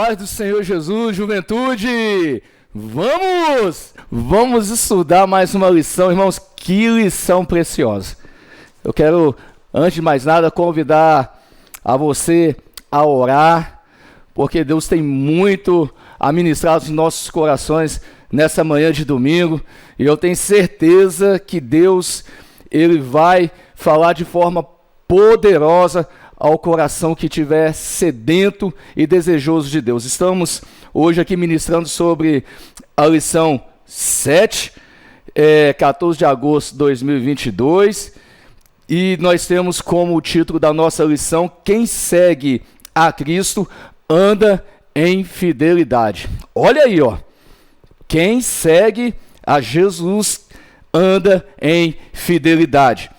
paz do Senhor Jesus, juventude! Vamos estudar mais uma lição, irmãos, que lição preciosa. Eu quero, antes de mais nada, convidar a você a orar, porque Deus tem muito a ministrar aos nossos corações nessa manhã de domingo, e eu tenho certeza que Deus, Ele vai falar de forma poderosa ao coração que estiver sedento e desejoso de Deus. Estamos hoje aqui ministrando sobre a lição 7, 14 de agosto de 2022, e nós temos como título da nossa lição: quem segue a Cristo anda em fidelidade. Olha aí, ó. Quem segue a Jesus anda em fidelidade.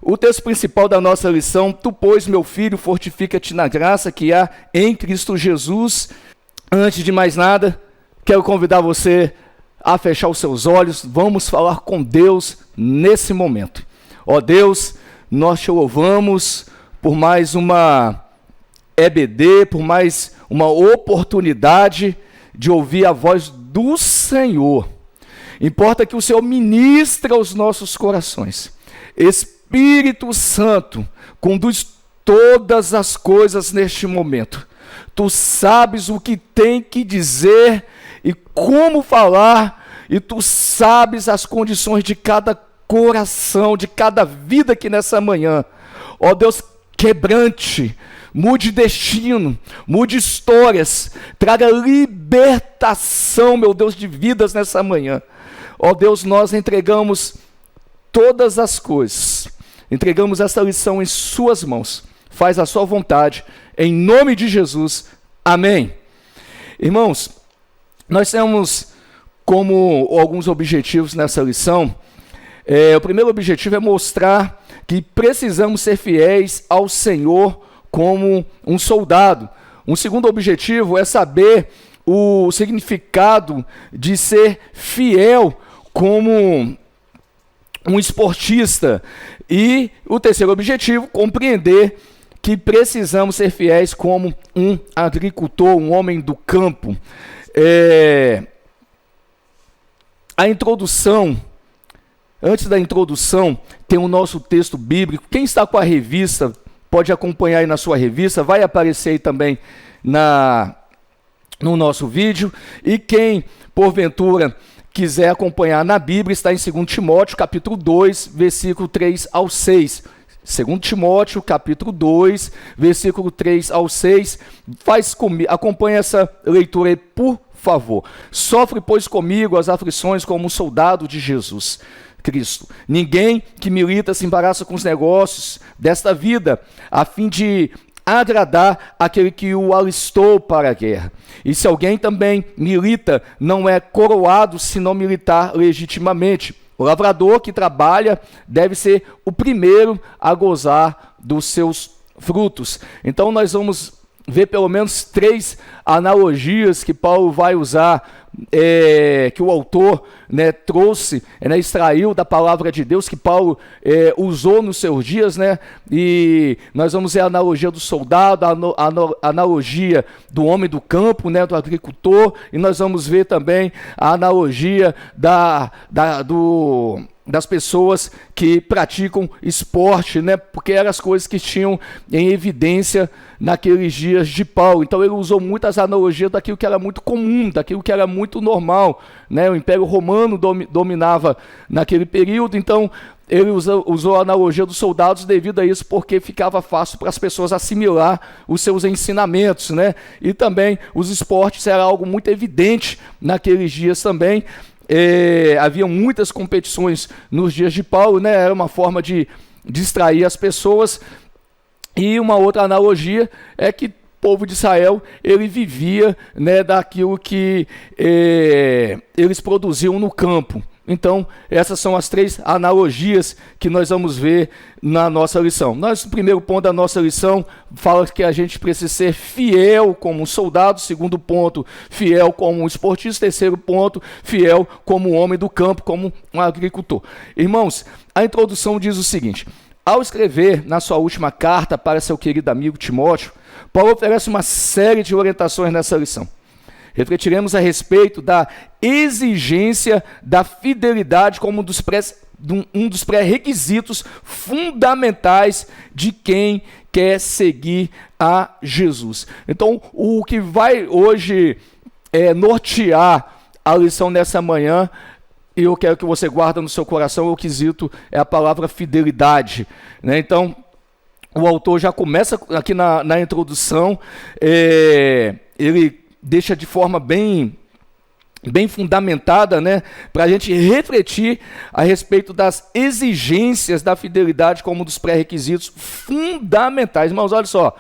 O texto principal da nossa lição: tu, pois, meu filho, fortifica-te na graça que há em Cristo Jesus. Antes de mais nada, quero convidar você a fechar os seus olhos. Vamos falar com Deus nesse momento. Ó Deus, nós te louvamos por mais uma EBD, por mais uma oportunidade de ouvir a voz do Senhor. Importa que o Senhor ministre aos nossos corações. Espírito Santo, conduz todas as coisas neste momento. Tu sabes o que tem que dizer e como falar, e tu sabes as condições de cada coração, de cada vida aqui nessa manhã. Ó Deus, quebrante, mude destino, mude histórias, traga libertação, meu Deus, de vidas nessa manhã. Ó Deus, nós entregamos todas as coisas, entregamos esta lição em suas mãos. Faz a sua vontade, em nome de Jesus. Amém. Irmãos, nós temos como alguns objetivos nessa lição. O primeiro objetivo é mostrar que precisamos ser fiéis ao Senhor como um soldado. Um segundo objetivo é saber o significado de ser fiel como um esportista. E o terceiro objetivo, compreender que precisamos ser fiéis como um agricultor, um homem do campo. A introdução, antes da introdução, tem o nosso texto bíblico. Quem está com a revista, pode acompanhar aí na sua revista, vai aparecer aí também no nosso vídeo. E quem, porventura, quiser acompanhar na Bíblia, está em 2 Timóteo, capítulo 2, versículo 3 ao 6. 2 Timóteo, capítulo 2, versículo 3 ao 6. Acompanhe essa leitura aí, por favor. Sofre, pois, comigo as aflições como um soldado de Jesus Cristo. Ninguém que milita se embaraça com os negócios desta vida, a fim de agradar aquele que o alistou para a guerra. E se alguém também milita, não é coroado se não militar legitimamente. O lavrador que trabalha deve ser o primeiro a gozar dos seus frutos. Então nós vamos ver pelo menos 3 analogias que Paulo vai usar, que o autor trouxe, extraiu da palavra de Deus, que Paulo usou nos seus dias, e nós vamos ver a analogia do soldado, a analogia do homem do campo, do agricultor, e nós vamos ver também a analogia das pessoas que praticam esporte, porque eram as coisas que tinham em evidência naqueles dias de Paulo. Então ele usou muitas analogias daquilo que era muito comum, daquilo que era muito normal, O Império Romano dominava naquele período, então ele usou a analogia dos soldados devido a isso, porque ficava fácil para as pessoas assimilar os seus ensinamentos, E também os esportes era algo muito evidente naqueles dias também. Havia muitas competições nos dias de Paulo, Era uma forma de distrair as pessoas. E uma outra analogia é que o povo de Israel, ele vivia daquilo que eles produziam no campo. Então, essas são as 3 analogias que nós vamos ver na nossa lição. O primeiro ponto da nossa lição fala que a gente precisa ser fiel como um soldado. Segundo ponto, fiel como um esportista. Terceiro ponto, fiel como um homem do campo, como um agricultor. Irmãos, a introdução diz o seguinte: ao escrever na sua última carta para seu querido amigo Timóteo, Paulo oferece uma série de orientações nessa lição. Refletiremos a respeito da exigência da fidelidade como um dos pré-requisitos fundamentais de quem quer seguir a Jesus. Então, o que vai hoje nortear a lição nessa manhã, e eu quero que você guarde no seu coração, o quesito é a palavra fidelidade, né? Então, o autor já começa aqui na introdução, ele deixa de forma bem fundamentada, né, para a gente refletir a respeito das exigências da fidelidade como um dos pré-requisitos fundamentais. Irmãos, olha só,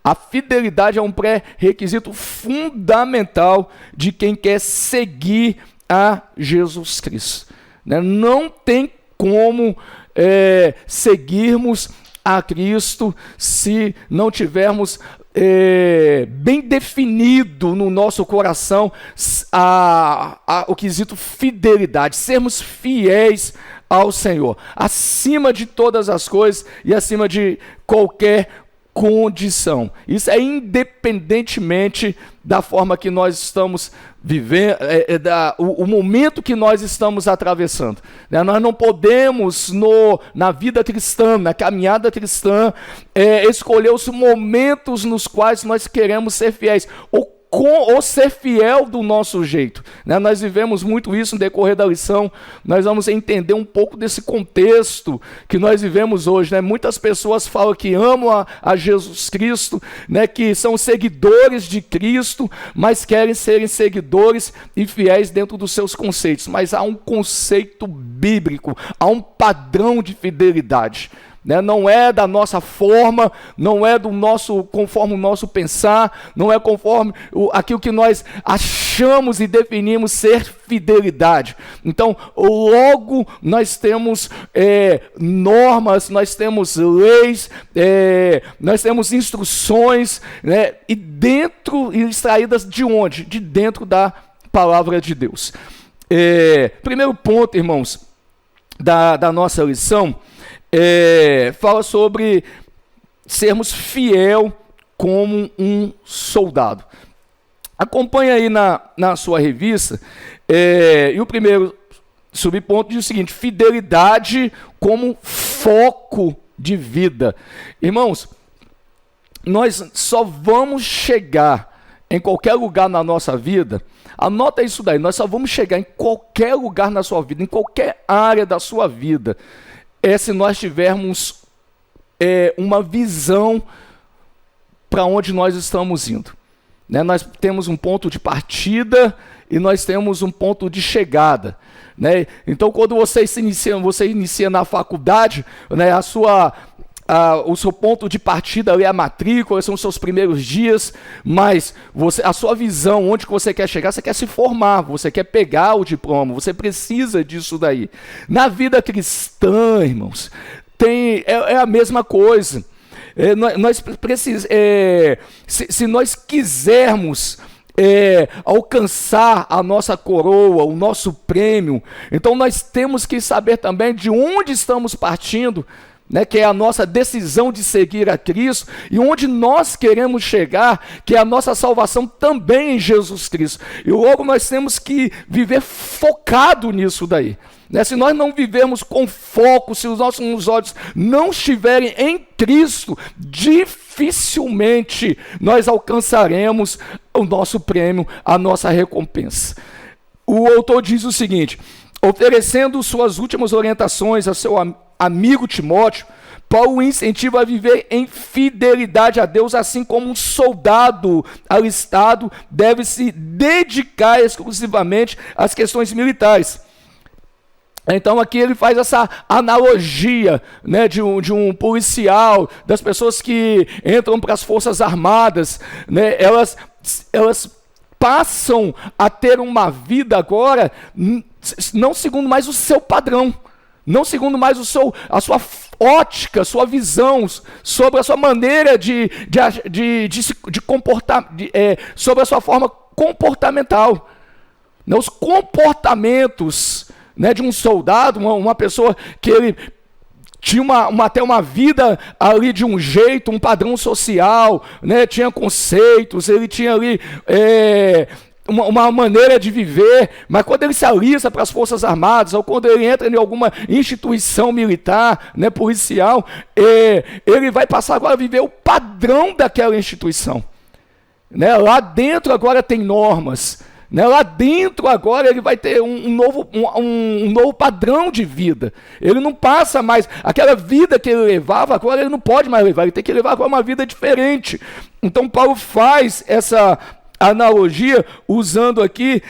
a fidelidade é um pré-requisito fundamental de quem quer seguir a Jesus Cristo, né? Não tem como seguirmos a Cristo se não tivermos bem definido no nosso coração o quesito fidelidade, sermos fiéis ao Senhor, acima de todas as coisas e acima de qualquer condição. Isso é independentemente da forma que nós estamos vivendo, o momento que nós estamos atravessando, né? Nós não podemos, na vida cristã, na caminhada cristã, escolher os momentos nos quais nós queremos ser fiéis, ou ser fiel do nosso jeito, né? Nós vivemos muito isso no decorrer da lição. Nós vamos entender um pouco desse contexto que nós vivemos hoje, né? Muitas pessoas falam que amam a Jesus Cristo, né? Que são seguidores de Cristo, mas querem serem seguidores e fiéis dentro dos seus conceitos. Mas há um conceito bíblico, há um padrão de fidelidade, né? Não é da nossa forma, não é conforme o nosso pensar, não é conforme aquilo que nós achamos e definimos ser fidelidade. Então, logo nós temos normas, nós temos leis, nós temos instruções, né? E extraídas de onde? De dentro da palavra de Deus. Primeiro ponto, irmãos, da nossa lição, fala sobre sermos fiel como um soldado. Acompanha aí na sua revista, e o primeiro subponto diz o seguinte: fidelidade como foco de vida. Irmãos, nós só vamos chegar em qualquer lugar na nossa vida, anota isso daí, nós só vamos chegar em qualquer lugar na sua vida, em qualquer área da sua vida, se nós tivermos uma visão para onde nós estamos indo, né? Nós temos um ponto de partida e nós temos um ponto de chegada, né? Então, quando você inicia na faculdade, né, o seu ponto de partida ali é a matrícula, são os seus primeiros dias, mas a sua visão, onde que você quer chegar, você quer se formar, você quer pegar o diploma, você precisa disso daí. Na vida cristã, irmãos, é a mesma coisa. Se nós quisermos alcançar a nossa coroa, o nosso prêmio, então nós temos que saber também de onde estamos partindo, né, que é a nossa decisão de seguir a Cristo, e onde nós queremos chegar, que é a nossa salvação também em Jesus Cristo. E logo nós temos que viver focado nisso daí, né? Se nós não vivermos com foco, se os nossos olhos não estiverem em Cristo, dificilmente nós alcançaremos o nosso prêmio, a nossa recompensa. O autor diz o seguinte: oferecendo suas últimas orientações a seu amigo Timóteo, Paulo o incentiva a viver em fidelidade a Deus, assim como um soldado alistado deve se dedicar exclusivamente às questões militares. Então aqui ele faz essa analogia, né, de um policial, das pessoas que entram para as Forças Armadas, né, elas passam a ter uma vida agora não segundo mais o seu padrão, não segundo mais a sua ótica, sua visão sobre a sua maneira de se comportar, sobre a sua forma comportamental. Os comportamentos, né, de um soldado, uma pessoa que ele tinha até uma vida ali de um jeito, um padrão social, né? Tinha conceitos, ele tinha ali uma maneira de viver, mas quando ele se alista para as Forças Armadas, ou quando ele entra em alguma instituição militar, né, policial, ele vai passar agora a viver o padrão daquela instituição. Né? Lá dentro agora tem normas, né? Lá dentro agora ele vai ter um novo padrão de vida. Ele não passa mais aquela vida que ele levava, agora ele não pode mais levar, ele tem que levar agora uma vida diferente. Então Paulo faz essa analogia usando aqui,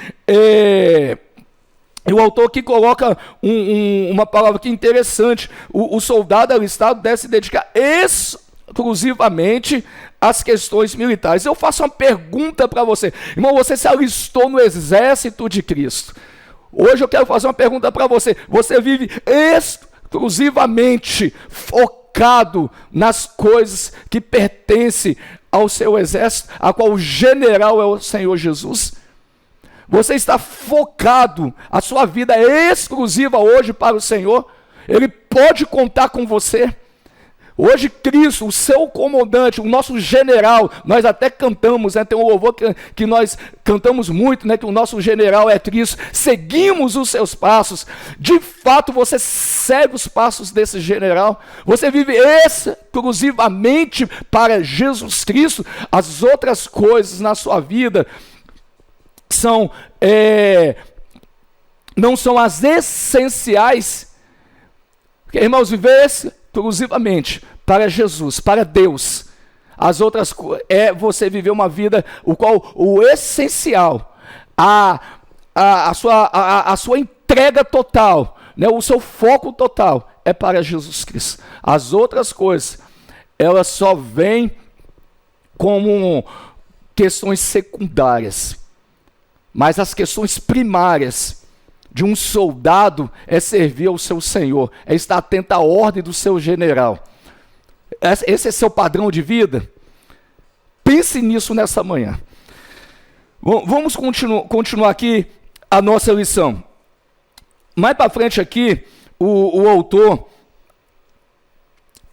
o autor aqui coloca uma palavra aqui interessante. O soldado alistado deve se dedicar exclusivamente às questões militares. Eu faço uma pergunta para você, irmão, você se alistou no exército de Cristo. Hoje eu quero fazer uma pergunta para você. Você vive exclusivamente focado nas coisas que pertencem ao seu exército, a qual o general é o Senhor Jesus? Você está focado, a sua vida é exclusiva hoje para o Senhor? Ele pode contar com você? Hoje Cristo, o seu comandante, o nosso general, nós até cantamos, né? Tem um louvor que nós cantamos muito, né? Que o nosso general é Cristo, seguimos os seus passos. De fato você segue os passos desse general? Você vive exclusivamente para Jesus Cristo? As outras coisas na sua vida não são as essenciais. Porque, irmãos, viver exclusivamente para Jesus, para Deus. As outras coisas é você viver uma vida o qual o essencial, a sua entrega total, né, o seu foco total é para Jesus Cristo. As outras coisas, elas só vêm como questões secundárias. Mas as questões primárias de um soldado é servir ao seu Senhor, é estar atento à ordem do seu general. Esse é seu padrão de vida? Pense nisso nessa manhã. Vamos continuar aqui a nossa lição. Mais para frente aqui, o autor,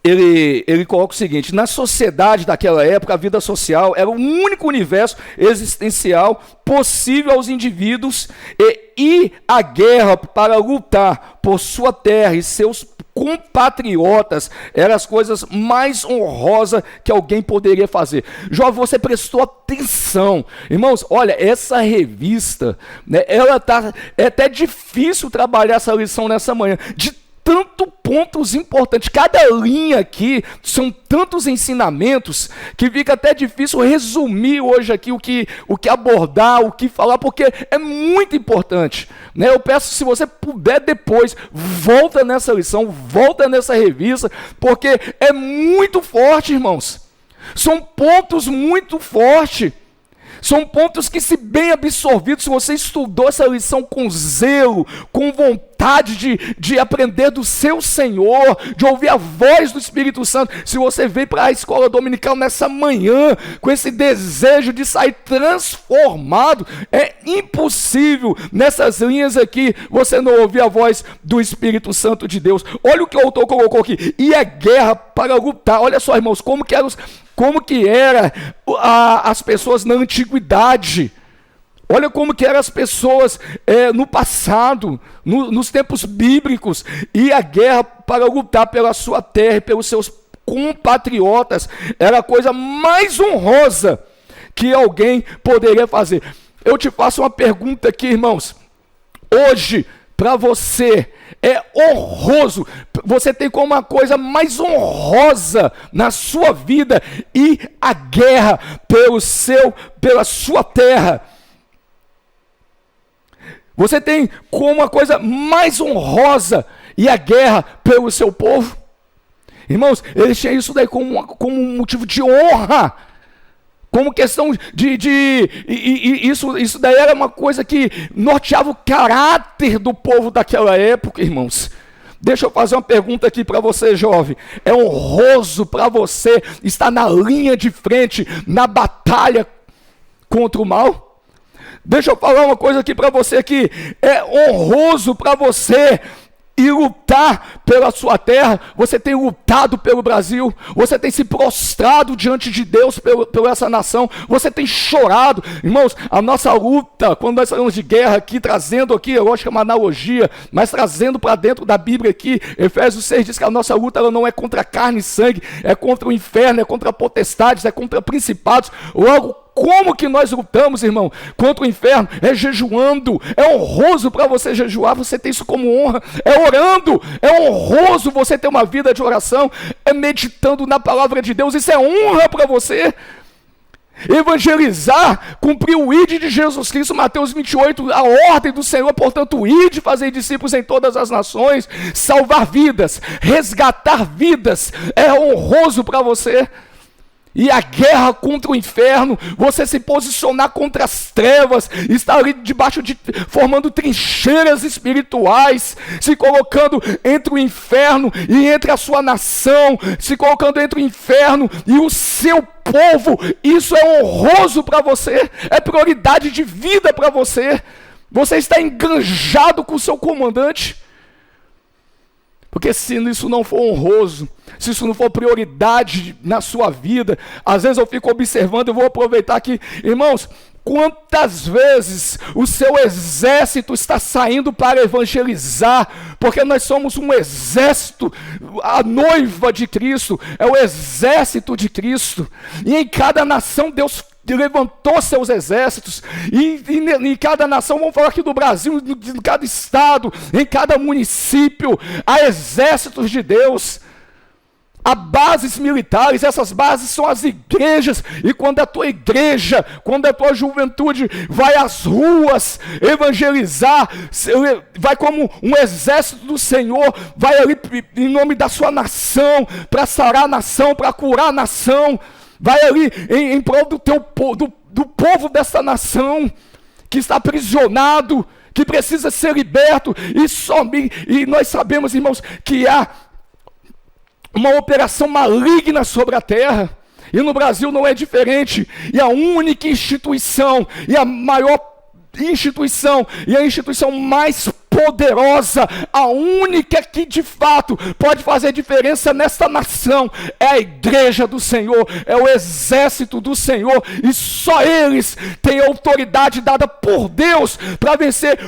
ele coloca o seguinte: na sociedade daquela época, a vida social era o único universo existencial possível aos indivíduos, e a guerra para lutar por sua terra e seus compatriotas eram as coisas mais honrosas que alguém poderia fazer. Jovem, você prestou atenção, irmãos? Olha, essa revista, né, é até difícil trabalhar essa lição nessa manhã, de tantos pontos importantes. Cada linha aqui são tantos ensinamentos que fica até difícil resumir hoje aqui o que abordar, o que falar, porque é muito importante, né? Eu peço, se você puder depois, volta nessa lição, volta nessa revista, porque é muito forte, irmãos. São pontos muito fortes. São pontos que, se bem absorvidos, se você estudou essa lição com zelo, com vontade de aprender do seu Senhor, de ouvir a voz do Espírito Santo, se você veio para a escola dominical nessa manhã, com esse desejo de sair transformado, é impossível nessas linhas aqui você não ouvir a voz do Espírito Santo de Deus. Olha o que o autor colocou aqui: e a guerra para lutar. Olha só, irmãos, como que eram as pessoas na antiguidade. Olha como que eram as pessoas no passado, nos tempos bíblicos. E a guerra para lutar pela sua terra e pelos seus compatriotas era a coisa mais honrosa que alguém poderia fazer. Eu te faço uma pergunta aqui, irmãos. Hoje, para você, é honroso, você tem como uma coisa mais honrosa na sua vida ir à guerra pela sua terra. Você tem como uma coisa mais honrosa ir à guerra pelo seu povo? Irmãos, eles tinham isso daí como um motivo de honra, como questão isso daí era uma coisa que norteava o caráter do povo daquela época, irmãos. Deixa eu fazer uma pergunta aqui para você, jovem. É honroso para você estar na linha de frente, na batalha contra o mal? Deixa eu falar uma coisa aqui para você aqui. É honroso para você e lutar pela sua terra, você tem lutado pelo Brasil, você tem se prostrado diante de Deus pela essa nação, você tem chorado. Irmãos, a nossa luta, quando nós falamos de guerra aqui, trazendo aqui, eu acho que é uma analogia, mas trazendo para dentro da Bíblia aqui, Efésios 6 diz que a nossa luta ela não é contra carne e sangue, é contra o inferno, é contra potestades, é contra principados. Logo, como que nós lutamos, irmão, contra o inferno? É jejuando. É honroso para você jejuar, você tem isso como honra. É orando, é honroso você ter uma vida de oração. É meditando na palavra de Deus, isso é honra para você. Evangelizar, cumprir o ide de Jesus Cristo, Mateus 28, a ordem do Senhor, portanto, ide, fazer discípulos em todas as nações, salvar vidas, resgatar vidas, é honroso para você. E a guerra contra o inferno, você se posicionar contra as trevas, estar ali debaixo formando trincheiras espirituais, se colocando entre o inferno e entre a sua nação, se colocando entre o inferno e o seu povo, isso é honroso para você, é prioridade de vida para você. Você está enganjado com o seu comandante. Porque se isso não for honroso, se isso não for prioridade na sua vida, às vezes eu fico observando, eu vou aproveitar aqui, irmãos, quantas vezes o seu exército está saindo para evangelizar, porque nós somos um exército, a noiva de Cristo, é o exército de Cristo, e em cada nação Deus levantou seus exércitos, e em cada nação, vamos falar aqui do Brasil, em cada estado, em cada município, há exércitos de Deus, há bases militares, essas bases são as igrejas, e quando a tua igreja, quando a tua juventude vai às ruas evangelizar, vai como um exército do Senhor, vai ali em nome da sua nação, para sarar a nação, para curar a nação, vai ali em prol do povo dessa nação, que está aprisionado, que precisa ser liberto, e nós sabemos, irmãos, que há uma operação maligna sobre a terra, e no Brasil não é diferente, e a única instituição, e a maior instituição, e a instituição mais poderosa, a única que de fato pode fazer diferença nesta nação, é a igreja do Senhor, é o exército do Senhor, e só eles têm autoridade dada por Deus para vencer,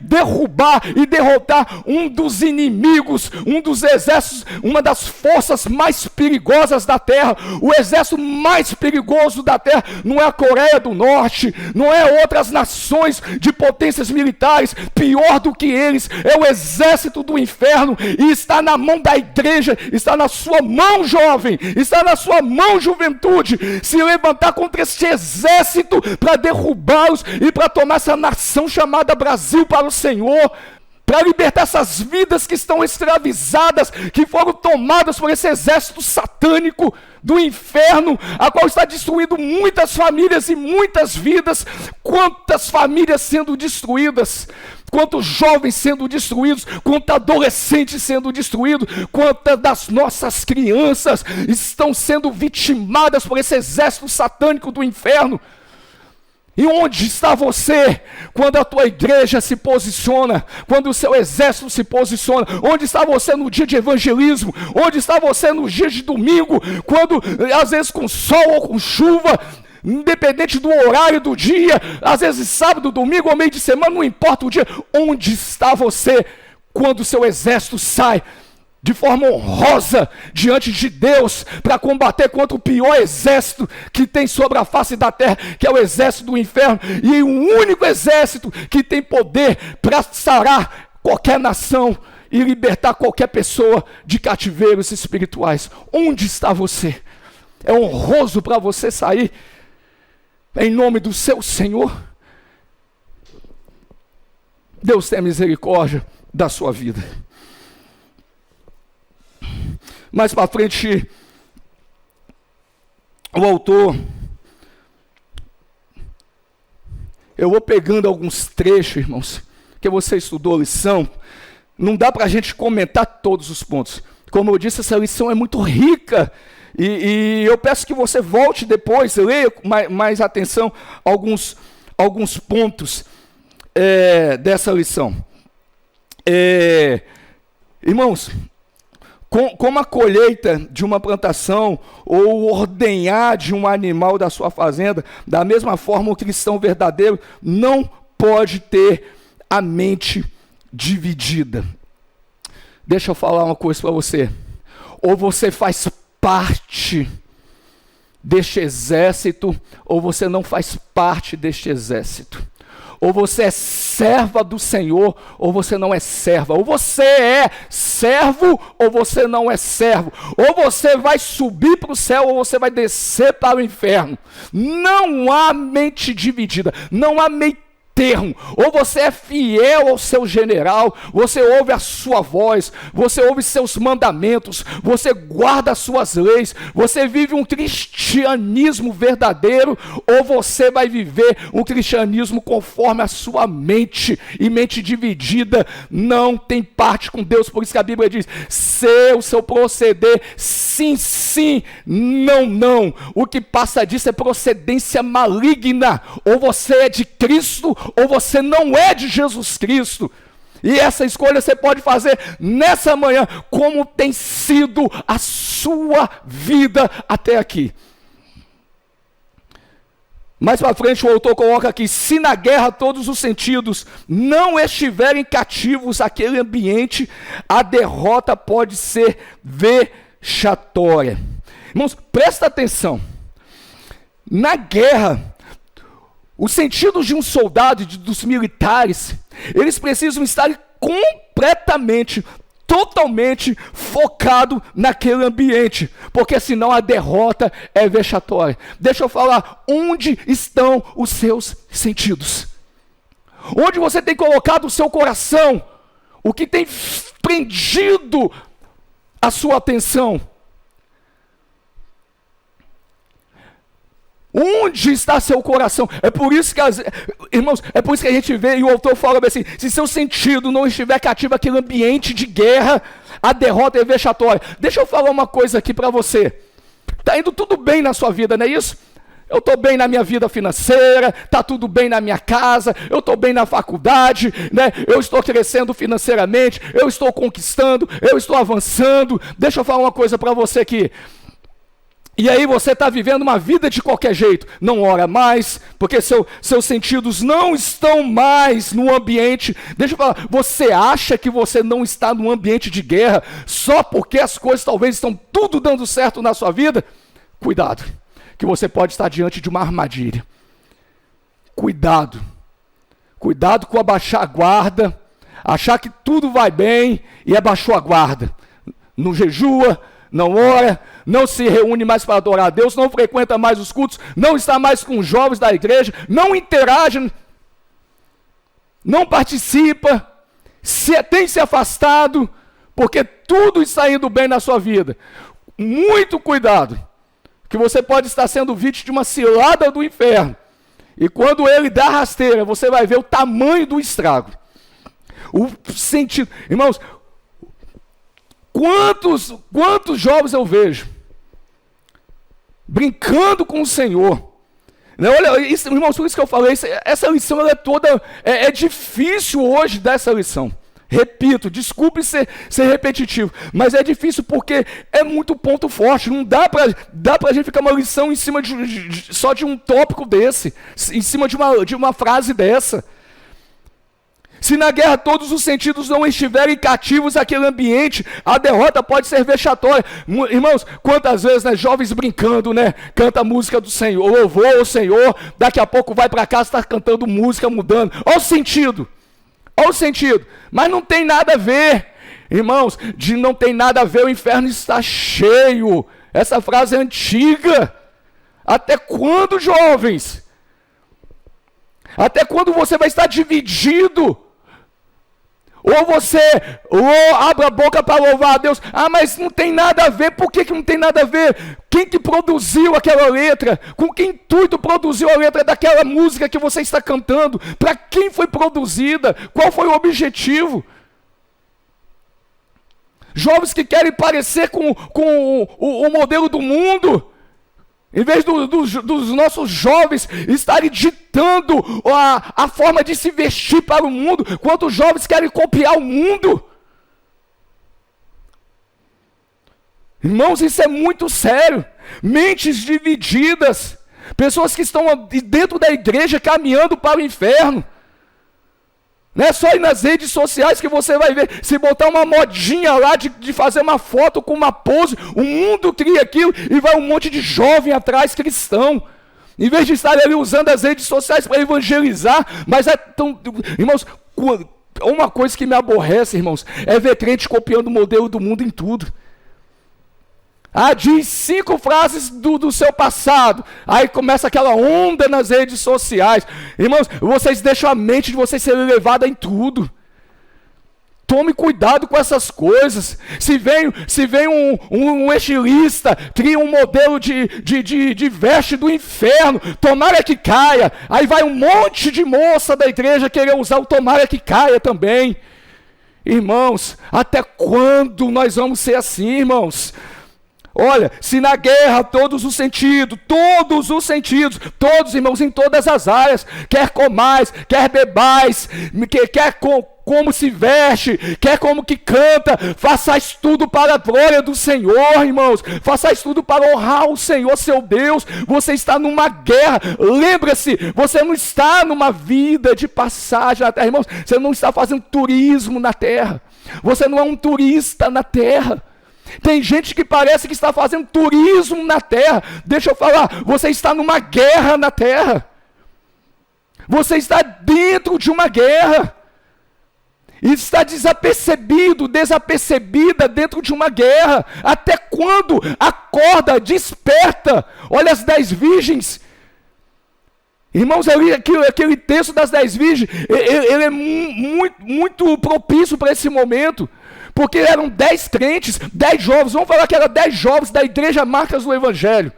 derrubar e derrotar um dos inimigos, um dos exércitos, uma das forças mais perigosas da terra. O exército mais perigoso da terra não é a Coreia do Norte, não é outras nações de potências militares, pior do que eles, é o exército do inferno, e está na mão da igreja, está na sua mão, jovem, está na sua mão, juventude, se levantar contra este exército para derrubá-los e para tomar essa nação chamada Brasil para o Senhor, para libertar essas vidas que estão escravizadas, que foram tomadas por esse exército satânico do inferno, a qual está destruindo muitas famílias e muitas vidas. Quantas famílias sendo destruídas, quantos jovens sendo destruídos, quantos adolescentes sendo destruídos, quantas das nossas crianças estão sendo vitimadas por esse exército satânico do inferno. E onde está você quando a tua igreja se posiciona, quando o seu exército se posiciona? Onde está você no dia de evangelismo? Onde está você no dia de domingo, quando às vezes com sol ou com chuva, independente do horário do dia, às vezes sábado, domingo ou meio de semana, não importa o dia, onde está você quando o seu exército sai de forma honrosa diante de Deus para combater contra o pior exército que tem sobre a face da terra, que é o exército do inferno, e o único exército que tem poder para sarar qualquer nação e libertar qualquer pessoa de cativeiros espirituais? Onde está você? É honroso para você sair em nome do seu Senhor? Deus tenha misericórdia da sua vida. Mais para frente, o autor, eu vou pegando alguns trechos, irmãos, que você estudou a lição, não dá para a gente comentar todos os pontos. Como eu disse, essa lição é muito rica, e eu peço que você volte depois, leia com mais atenção alguns pontos dessa lição. Irmãos, como a colheita de uma plantação ou o ordenhar de um animal da sua fazenda, da mesma forma o cristão verdadeiro não pode ter a mente dividida. Deixa eu falar uma coisa para você. Ou você faz parte deste exército, ou você não faz parte deste exército. Ou você é serva do Senhor, ou você não é serva. Ou você é servo, ou você não é servo. Ou você vai subir para o céu, ou você vai descer para o inferno. Não há mente dividida, não há meio termo. Ou você é fiel ao seu general, você ouve a sua voz, você ouve seus mandamentos, você guarda as suas leis, você vive um cristianismo verdadeiro, ou você vai viver um cristianismo conforme a sua mente, e mente dividida não tem parte com Deus. Por isso que a Bíblia diz: se o seu proceder sim, sim, não, não. O que passa disso é procedência maligna. Ou você é de Cristo, ou você não é de Jesus Cristo. E essa escolha você pode fazer nessa manhã, como tem sido a sua vida até aqui. Mais para frente o autor coloca aqui: se na guerra todos os sentidos não estiverem cativos àquele ambiente, a derrota pode ser vexatória. Irmãos, presta atenção. Na guerra, os sentidos de um soldado e dos militares, eles precisam estar completamente, totalmente focado naquele ambiente, porque senão a derrota é vexatória. Deixa eu falar, onde estão os seus sentidos? Onde você tem colocado o seu coração? O que tem prendido a sua atenção? Onde está seu coração? É por isso que, irmãos, é por isso que a gente vê, e o autor fala assim: se seu sentido não estiver cativo àquele ambiente de guerra, a derrota é vexatória. Deixa eu falar uma coisa aqui para você. Está indo tudo bem na sua vida, não é isso? Eu estou bem na minha vida financeira, está tudo bem na minha casa, eu estou bem na faculdade, né? Eu estou crescendo financeiramente, eu estou conquistando, eu estou avançando. Deixa eu falar uma coisa para você aqui. E aí você está vivendo uma vida de qualquer jeito, não ora mais, porque seus sentidos não estão mais no ambiente. Deixa eu falar, você acha que você não está no ambiente de guerra só porque as coisas talvez estão tudo dando certo na sua vida? Cuidado, que você pode estar diante de uma armadilha. Cuidado com abaixar a guarda, achar que tudo vai bem e abaixou a guarda. Não jejua, não ora, não se reúne mais para adorar a Deus, não frequenta mais os cultos, não está mais com os jovens da igreja, não interage, não participa, tem se afastado, porque tudo está indo bem na sua vida. Muito cuidado, que você pode estar sendo vítima de uma cilada do inferno, e quando ele dá rasteira, você vai ver o tamanho do estrago. O sentido, irmãos, quantos jovens eu vejo brincando com o Senhor. Olha, isso, irmãos, por isso que eu falei, essa lição ela é toda, é difícil hoje dessa lição. Repito, desculpe ser repetitivo, mas é difícil porque é muito ponto forte. Não dá pra gente ficar uma lição em cima só de um tópico desse, em cima de uma frase dessa. Se na guerra todos os sentidos não estiverem cativos àquele ambiente, a derrota pode ser vexatória. Irmãos, quantas vezes, né, jovens brincando, né, canta a música do Senhor, louvou o Senhor, daqui a pouco vai para casa, está cantando música, mudando. Olha o sentido, mas não tem nada a ver, irmãos, de não tem nada a ver, o inferno está cheio. Essa frase é antiga. Até quando, jovens? Até quando você vai estar dividido? Ou você abre a boca para louvar a Deus. Ah, mas não tem nada a ver. Por que não tem nada a ver? Quem que produziu aquela letra? Com que intuito produziu a letra daquela música que você está cantando? Para quem foi produzida? Qual foi o objetivo? Jovens que querem parecer com o modelo do mundo. Em vez dos nossos jovens estarem ditando a forma de se vestir para o mundo, quantos jovens querem copiar o mundo? Irmãos, isso é muito sério. Mentes divididas, pessoas que estão dentro da igreja caminhando para o inferno. Não é só ir nas redes sociais que você vai ver, se botar uma modinha lá de fazer uma foto com uma pose, o mundo cria aquilo e vai um monte de jovem atrás cristão. Em vez de estar ali usando as redes sociais para evangelizar, mas é tão... Irmãos, uma coisa que me aborrece, irmãos, é ver crente copiando o modelo do mundo em tudo. Diz 5 frases do seu passado. Aí começa aquela onda nas redes sociais. Irmãos, vocês deixam a mente de vocês ser levada em tudo. Tome cuidado com essas coisas. Se vem um estilista, cria um modelo de veste do inferno, tomara que caia. Aí vai um monte de moça da igreja querer usar o tomara que caia também. Irmãos, até quando nós vamos ser assim, irmãos? Olha, se na guerra todos os sentidos, todos, irmãos, em todas as áreas, quer comais, quer bebais, quer como se veste, quer como que canta, façais tudo para a glória do Senhor, irmãos, façais tudo para honrar o Senhor, seu Deus. Você está numa guerra, lembra-se, você não está numa vida de passagem na terra, irmãos, você não está fazendo turismo na terra, você não é um turista na terra. Tem gente que parece que está fazendo turismo na terra. Deixa eu falar, você está numa guerra na terra. Você está dentro de uma guerra. E está desapercebida dentro de uma guerra. Até quando? Acorda, desperta. Olha as 10 virgens. Irmãos, aquele texto das 10 virgens, ele é muito propício para esse momento. Porque eram 10 crentes, 10 jovens, vamos falar que eram 10 jovens da igreja Marcas do Evangelho.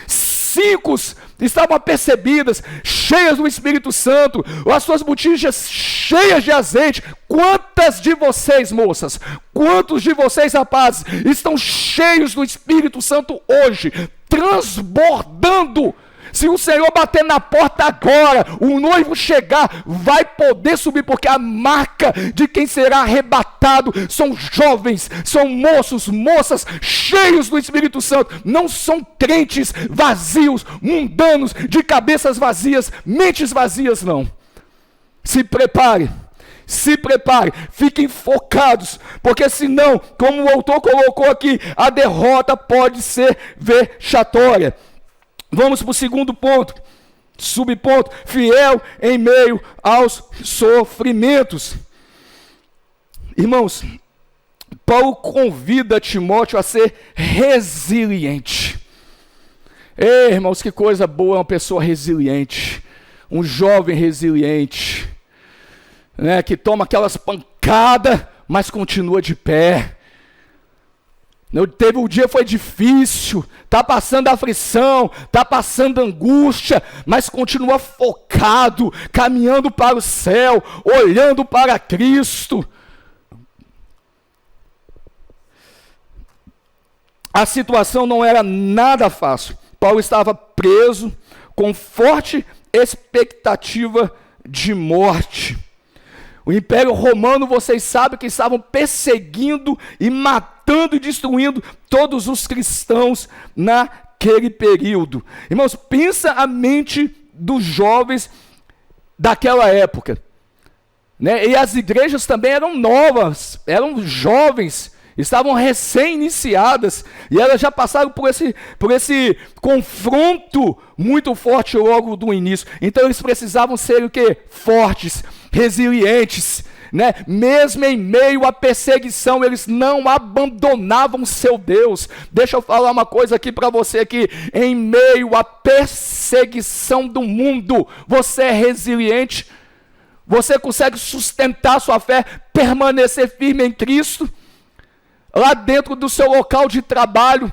5 estavam apercebidas, cheias do Espírito Santo, as suas botijas cheias de azeite. Quantas de vocês, moças, quantos de vocês, rapazes, estão cheios do Espírito Santo hoje, transbordando? Se o Senhor bater na porta agora, o noivo chegar, vai poder subir, porque a marca de quem será arrebatado são jovens, são moços, moças, cheios do Espírito Santo. Não são crentes vazios, mundanos, de cabeças vazias, mentes vazias, não. Se prepare, fiquem focados, porque senão, como o autor colocou aqui, a derrota pode ser vexatória. Vamos para o segundo ponto, subponto, fiel em meio aos sofrimentos. Irmãos, Paulo convida Timóteo a ser resiliente. Ei, irmãos, que coisa boa é uma pessoa resiliente, um jovem resiliente, né, que toma aquelas pancadas, mas continua de pé. Teve um dia foi difícil, está passando aflição, está passando angústia, mas continua focado, caminhando para o céu, olhando para Cristo. A situação não era nada fácil. Paulo estava preso, com forte expectativa de morte. O Império Romano, vocês sabem que estavam perseguindo e matando e destruindo todos os cristãos naquele período. Irmãos, pensa a mente dos jovens daquela época, né? E as igrejas também eram novas, eram jovens, estavam recém-iniciadas, e elas já passaram por esse confronto muito forte logo do início. Então eles precisavam ser o quê? Fortes, resilientes, né? Mesmo em meio à perseguição, eles não abandonavam seu Deus. Deixa eu falar uma coisa aqui para você aqui. Em meio à perseguição do mundo, você é resiliente? Você consegue sustentar sua fé, permanecer firme em Cristo? Lá dentro do seu local de trabalho,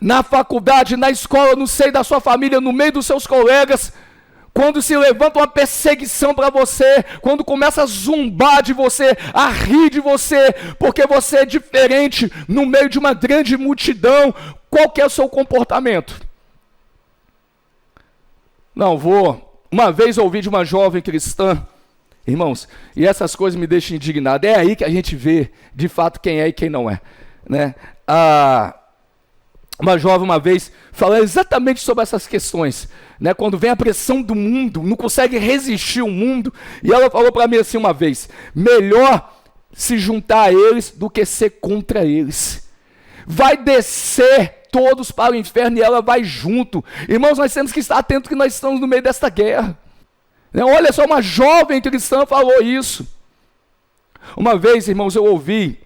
na faculdade, na escola, no seio da sua família, no meio dos seus colegas, quando se levanta uma perseguição para você, quando começa a zumbar de você, a rir de você, porque você é diferente no meio de uma grande multidão, qual que é o seu comportamento? Não, uma vez ouvi de uma jovem cristã, irmãos, e essas coisas me deixam indignado. É aí que a gente vê, de fato, quem é e quem não é, né? Uma jovem uma vez falou exatamente sobre essas questões, né? Quando vem a pressão do mundo, não consegue resistir o mundo, e ela falou para mim assim uma vez: melhor se juntar a eles do que ser contra eles. Vai descer todos para o inferno e ela vai junto. Irmãos, nós temos que estar atentos que nós estamos no meio desta guerra. Olha só, uma jovem cristã falou isso. Uma vez, irmãos, eu ouvi,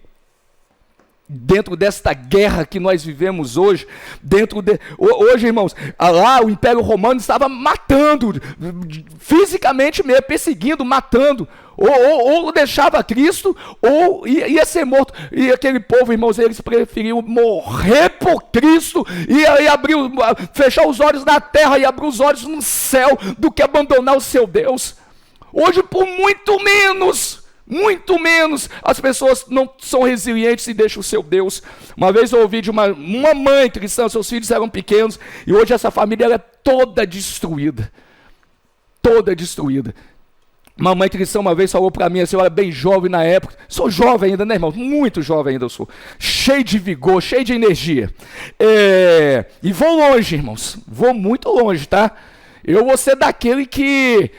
dentro desta guerra que nós vivemos hoje, hoje, irmãos, lá o Império Romano estava matando, fisicamente mesmo, perseguindo, matando, ou deixava Cristo, ou ia ser morto, e aquele povo, irmãos, eles preferiam morrer por Cristo, e fechar os olhos na terra, e abrir os olhos no céu, do que abandonar o seu Deus. Hoje, por muito menos, as pessoas não são resilientes e deixam o seu Deus. Uma vez eu ouvi de uma mãe cristã, seus filhos eram pequenos, e hoje essa família ela é toda destruída. Uma mãe cristã uma vez falou para mim, assim, eu era bem jovem na época, sou jovem ainda, né, irmão? Muito jovem ainda eu sou, cheio de vigor, cheio de energia, e vou longe, irmãos, vou muito longe, tá? Eu vou ser daquele que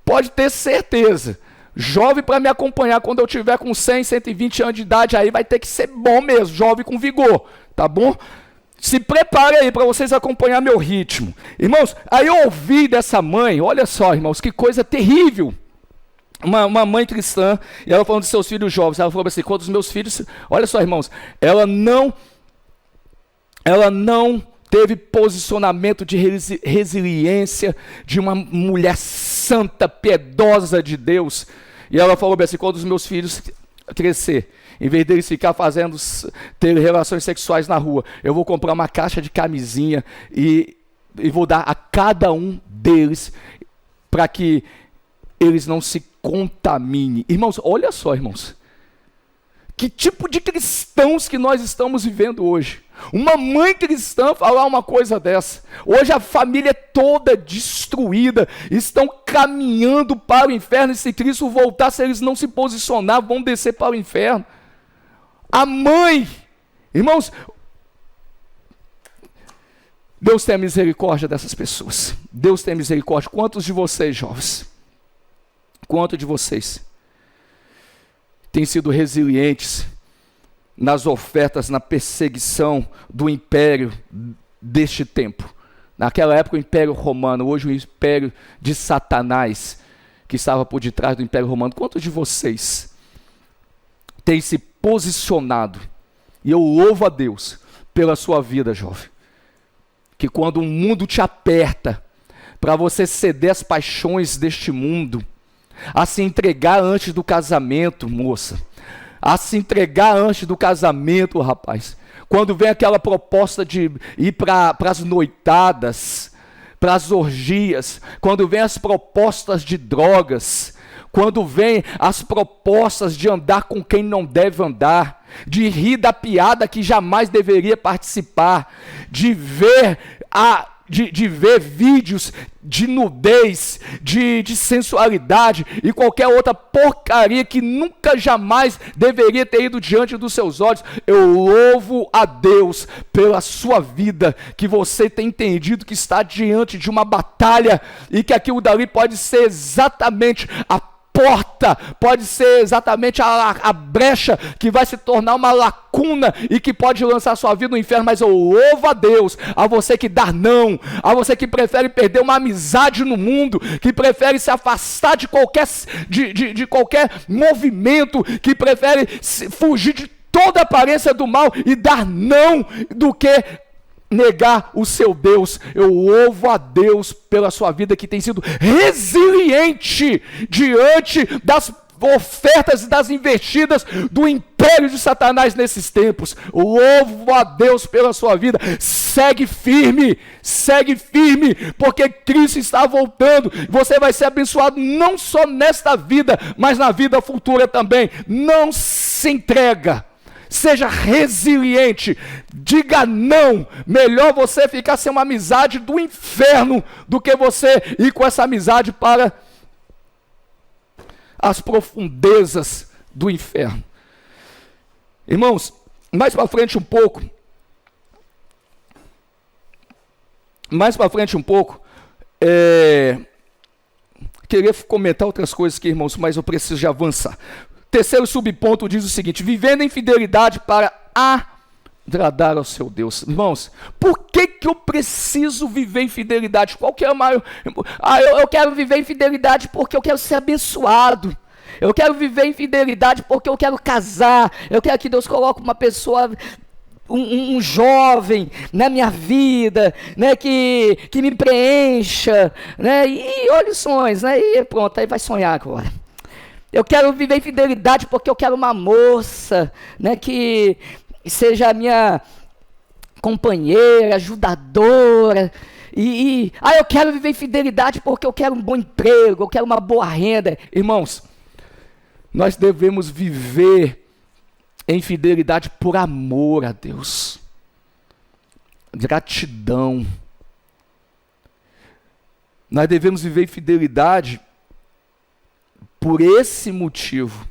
pode ter certeza, jovem para me acompanhar quando eu tiver com 100, 120 anos de idade, aí vai ter que ser bom mesmo, jovem com vigor, tá bom? Se prepare aí para vocês acompanhar meu ritmo. Irmãos, aí eu ouvi dessa mãe, olha só, irmãos, que coisa terrível. Uma mãe cristã, e ela falando de seus filhos jovens, ela falou assim, quando os meus filhos, olha só, irmãos, ela não teve posicionamento de resiliência, de uma mulher santa, piedosa de Deus, e ela falou assim, quando os meus filhos crescer, em vez deles ficar ter relações sexuais na rua, eu vou comprar uma caixa de camisinha e vou dar a cada um deles, para que eles não se contaminem. Irmãos, olha só, irmãos, que tipo de cristãos que nós estamos vivendo hoje. Uma mãe cristã falar uma coisa dessa. Hoje a família é toda destruída, estão caminhando para o inferno, e se Cristo voltar, se eles não se posicionar, vão descer para o inferno. A mãe, irmãos, Deus tem misericórdia dessas pessoas. Deus tem misericórdia. Quantos de vocês, jovens, quantos de vocês têm sido resilientes nas ofertas, na perseguição do império deste tempo? Naquela época o Império Romano, hoje o Império de Satanás, que estava por detrás do Império Romano. Quantos de vocês têm se posicionado? E eu louvo a Deus pela sua vida, jovem, que quando o mundo te aperta, para você ceder às paixões deste mundo, a se entregar antes do casamento, moça, a se entregar antes do casamento, rapaz, quando vem aquela proposta de ir para as noitadas, para as orgias, quando vem as propostas de drogas, quando vem as propostas de andar com quem não deve andar, de rir da piada que jamais deveria participar, de ver vídeos de nudez, de sensualidade e qualquer outra porcaria que nunca jamais deveria ter ido diante dos seus olhos. Eu louvo a Deus pela sua vida, que você tem entendido que está diante de uma batalha e que aquilo dali pode ser exatamente a porta, pode ser exatamente a brecha que vai se tornar uma lacuna e que pode lançar sua vida no inferno. Mas eu louvo a Deus, a você que dá não, a você que prefere perder uma amizade no mundo, que prefere se afastar de qualquer movimento, que prefere fugir de toda aparência do mal e dar não, do que negar o seu Deus. Eu louvo a Deus pela sua vida, que tem sido resiliente diante das ofertas e das investidas do império de Satanás nesses tempos. Louvo a Deus pela sua vida. Segue firme, porque Cristo está voltando. Você vai ser abençoado não só nesta vida, mas na vida futura também. Não se entrega. Seja resiliente. Diga não. Melhor você ficar sem uma amizade do inferno do que você ir com essa amizade para as profundezas do inferno. Irmãos, mais para frente um pouco, queria comentar outras coisas aqui, irmãos, mas eu preciso de avançar. Terceiro subponto diz o seguinte: vivendo em fidelidade para agradar ao seu Deus. Irmãos, por que eu preciso viver em fidelidade? Qual que é o maior... eu quero viver em fidelidade porque eu quero ser abençoado. Eu quero viver em fidelidade porque eu quero casar. Eu quero que Deus coloque uma pessoa, um jovem na minha vida, né, que me preencha, né, e olha os sonhos, né, e pronto, aí vai sonhar agora. Eu quero viver em fidelidade porque eu quero uma moça, né, que seja a minha companheira, ajudadora. Eu quero viver em fidelidade porque eu quero um bom emprego, eu quero uma boa renda. Irmãos, nós devemos viver em fidelidade por amor a Deus. Gratidão. Nós devemos viver em fidelidade por esse motivo.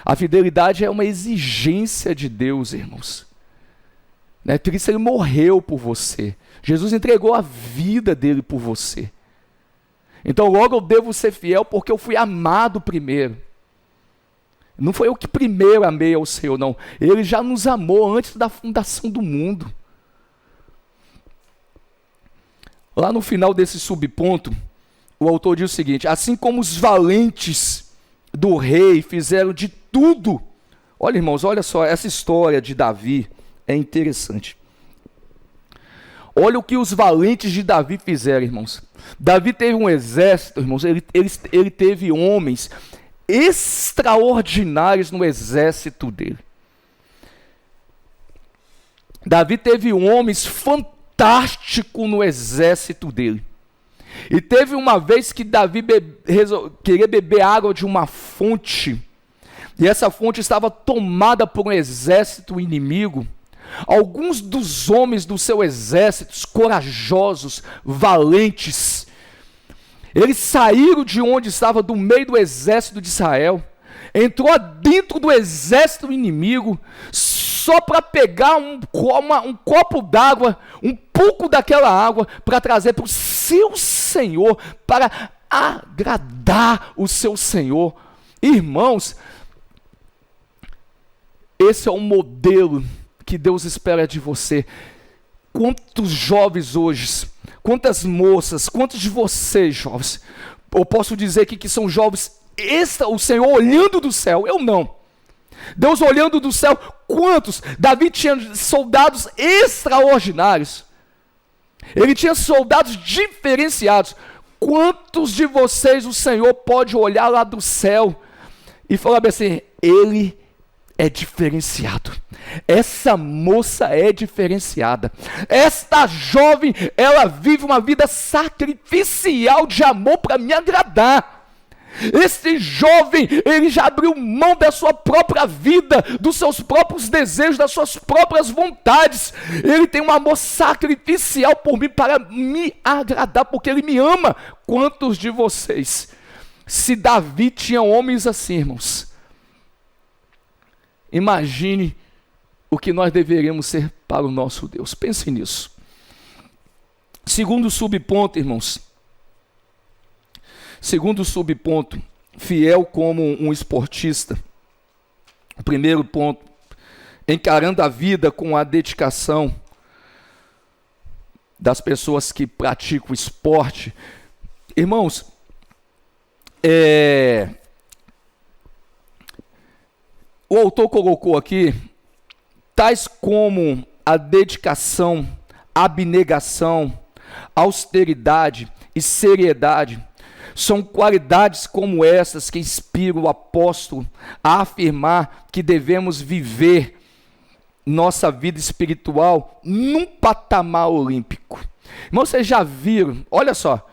A fidelidade é uma exigência de Deus, irmãos. Né? Cristo, ele morreu por você. Jesus entregou a vida dele por você. Então logo eu devo ser fiel porque eu fui amado primeiro. Não foi eu que primeiro amei ao Senhor, não. Ele já nos amou antes da fundação do mundo. Lá no final desse subponto, o autor diz o seguinte: assim como os valentes do rei fizeram de tudo. Olha, irmãos, olha só, essa história de Davi é interessante. Olha o que os valentes de Davi fizeram, irmãos. Davi teve um exército, irmãos, ele teve homens extraordinários no exército dele. Davi teve homens fantásticos no exército dele. E teve uma vez que Davi queria beber água de uma fonte, e essa fonte estava tomada por um exército inimigo. Alguns dos homens do seu exército, corajosos, valentes, eles saíram de onde estava, do meio do exército de Israel, entrou dentro do exército inimigo, só para pegar um copo d'água, um pouco daquela água, para trazer para o seu Senhor, para agradar o seu Senhor. Irmãos, esse é um modelo que Deus espera de você. Quantos jovens hoje, quantas moças, quantos de vocês, jovens, eu posso dizer aqui que são jovens, o Senhor olhando do céu, eu não. Deus olhando do céu, quantos? Davi tinha soldados extraordinários. Ele tinha soldados diferenciados. Quantos de vocês o Senhor pode olhar lá do céu e falar assim: ele é diferenciado, essa moça é diferenciada, esta jovem, ela vive uma vida sacrificial de amor para me agradar. Esse jovem, ele já abriu mão da sua própria vida, dos seus próprios desejos, das suas próprias vontades. Ele tem um amor sacrificial por mim, para me agradar, porque ele me ama. Quantos de vocês, se Davi tinha homens assim, irmãos, imagine o que nós deveríamos ser para o nosso Deus. Pense nisso. Segundo subponto, irmãos. Segundo subponto, fiel como um esportista. O primeiro ponto, encarando a vida com a dedicação das pessoas que praticam esporte. Irmãos, o autor colocou aqui, tais como a dedicação, abnegação, austeridade e seriedade, são qualidades como essas que inspiram o apóstolo a afirmar que devemos viver nossa vida espiritual num patamar olímpico. Irmão, vocês já viram, olha só,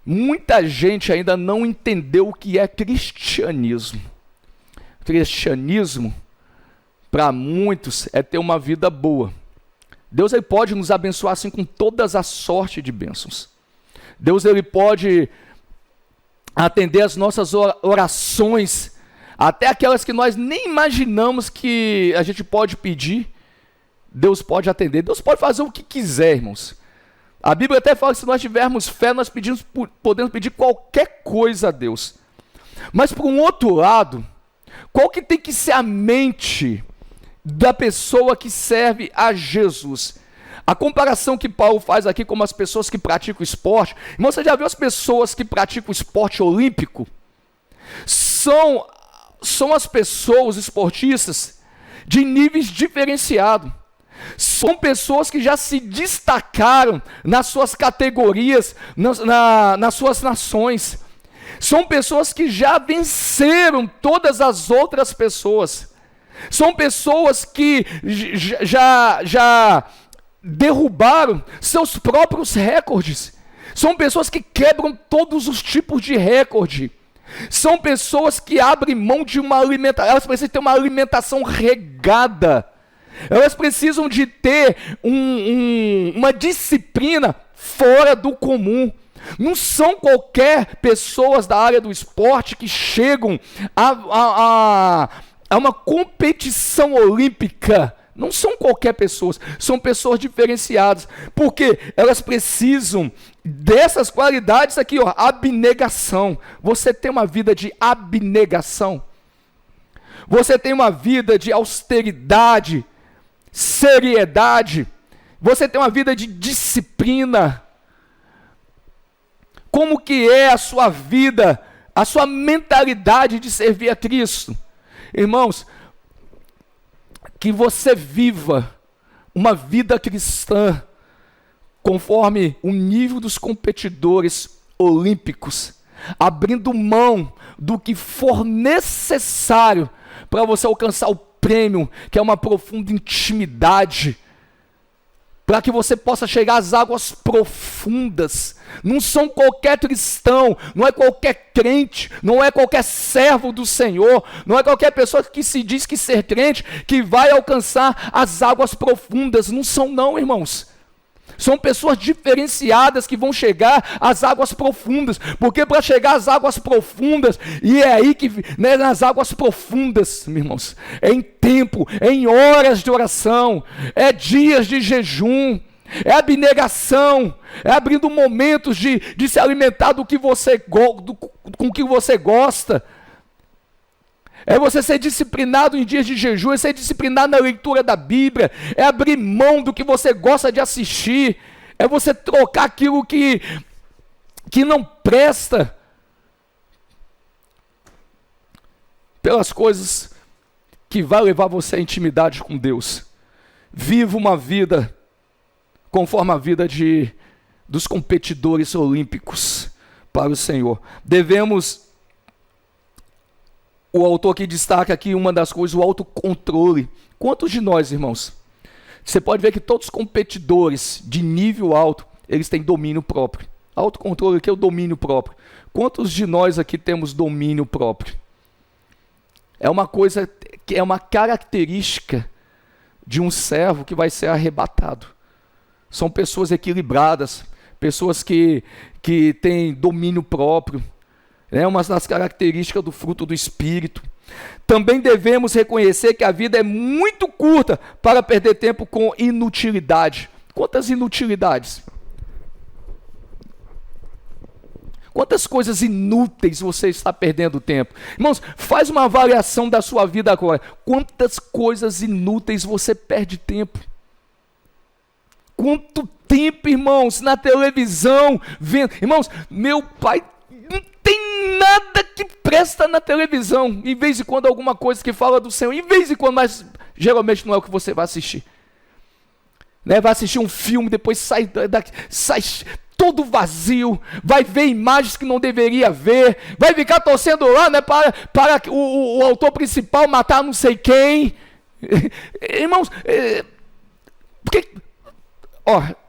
muita gente ainda não entendeu o que é cristianismo. Cristianismo, para muitos é ter uma vida boa. Deus ele pode nos abençoar assim com todas as sortes de bênçãos. Deus ele pode atender as nossas orações, até aquelas que nós nem imaginamos que a gente pode pedir. Deus pode atender, Deus pode fazer o que quiser, irmãos. A Bíblia até fala que se nós tivermos fé, nós podemos pedir qualquer coisa a Deus. Mas por um outro lado, qual que tem que ser a mente da pessoa que serve a Jesus? A comparação que Paulo faz aqui com as pessoas que praticam esporte, irmão, você já viu as pessoas que praticam esporte olímpico? São as pessoas, os esportistas, de níveis diferenciados. São pessoas que já se destacaram nas suas categorias, nas suas nações. São pessoas que já venceram todas as outras pessoas. São pessoas que já derrubaram seus próprios recordes. São pessoas que quebram todos os tipos de recorde. São pessoas que abrem mão de uma alimentação. Elas precisam ter uma alimentação regada. Elas precisam de ter uma disciplina fora do comum. Não são qualquer pessoas da área do esporte que chegam a uma competição olímpica. Não são qualquer pessoas, são pessoas diferenciadas. Porque elas precisam dessas qualidades aqui, ó, abnegação. Você tem uma vida de abnegação. Você tem uma vida de austeridade, seriedade. Você tem uma vida de disciplina. Como que é a sua vida, a sua mentalidade de servir a Cristo? Irmãos, que você viva uma vida cristã conforme o nível dos competidores olímpicos, abrindo mão do que for necessário para você alcançar o prêmio, que é uma profunda intimidade, para que você possa chegar às águas profundas. Não são qualquer cristão, não é qualquer crente, não é qualquer servo do Senhor, não é qualquer pessoa que se diz que ser crente, que vai alcançar as águas profundas. Não são não, irmãos. São pessoas diferenciadas que vão chegar às águas profundas, porque para chegar às águas profundas, e é aí que, né, nas águas profundas, meus irmãos, é em tempo, é em horas de oração, é dias de jejum, é abnegação, é abrindo momentos de se alimentar com o que você gosta. É você ser disciplinado em dias de jejum, é ser disciplinado na leitura da Bíblia, é abrir mão do que você gosta de assistir, é você trocar aquilo que não presta pelas coisas que vai levar você à intimidade com Deus. Viva uma vida conforme a vida dos competidores olímpicos para o Senhor. O autor aqui destaca aqui uma das coisas, o autocontrole. Quantos de nós, irmãos? Você pode ver que todos os competidores de nível alto, eles têm domínio próprio. Autocontrole aqui é o domínio próprio. Quantos de nós aqui temos domínio próprio? É uma coisa, que é uma característica de um servo que vai ser arrebatado. São pessoas equilibradas, pessoas que têm domínio próprio. É uma das características do fruto do Espírito. Também devemos reconhecer que a vida é muito curta para perder tempo com inutilidade. Quantas inutilidades? Quantas coisas inúteis você está perdendo tempo? Irmãos, faz uma avaliação da sua vida agora. Quantas coisas inúteis você perde tempo? Quanto tempo, irmãos, na televisão, vendo. Irmãos, meu pai não tem nada que presta na televisão. Em vez de quando alguma coisa que fala do Senhor, em vez de quando, mas geralmente não é o que você vai assistir. Né? Vai assistir um filme, depois sai todo vazio, vai ver imagens que não deveria ver, vai ficar torcendo lá, né, para o autor principal matar não sei quem. Irmãos, porque,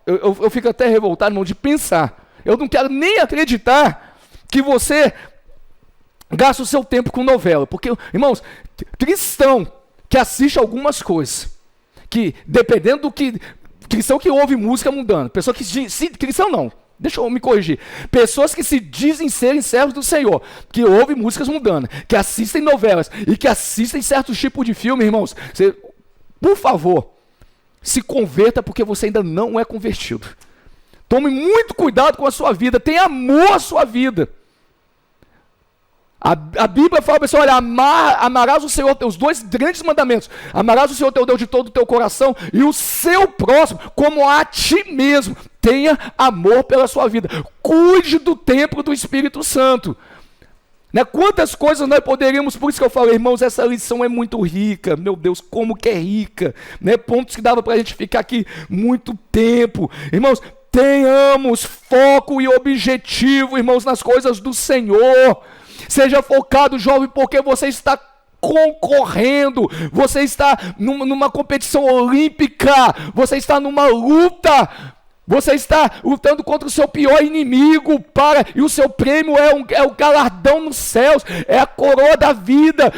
eu fico até revoltado, irmão, de pensar. Eu não quero nem acreditar que você gasta o seu tempo com novela, porque, irmãos, cristão que assiste algumas coisas, que dependendo do que... Cristão que ouve música mundana, pessoa que cristão não, deixa eu me corrigir, pessoas que se dizem serem servos do Senhor, que ouvem músicas mundanas, que assistem novelas e que assistem certos tipos de filme, irmãos, por favor, se converta, porque você ainda não é convertido. Tome muito cuidado com a sua vida, tenha amor à sua vida. A Bíblia fala para você, olha, amarás o Senhor, os dois grandes mandamentos, amarás o Senhor teu Deus de todo o teu coração e o seu próximo como a ti mesmo. Tenha amor pela sua vida, cuide do templo do Espírito Santo. Né? Quantas coisas nós poderíamos, por isso que eu falei, irmãos, essa lição é muito rica, meu Deus, como que é rica, né? Pontos que dava para a gente ficar aqui muito tempo. Irmãos, tenhamos foco e objetivo, irmãos, nas coisas do Senhor. Seja focado, jovem, porque você está concorrendo, você está numa competição olímpica, você está numa luta, você está lutando contra o seu pior inimigo, e o seu prêmio é o galardão nos céus, é a coroa da vida,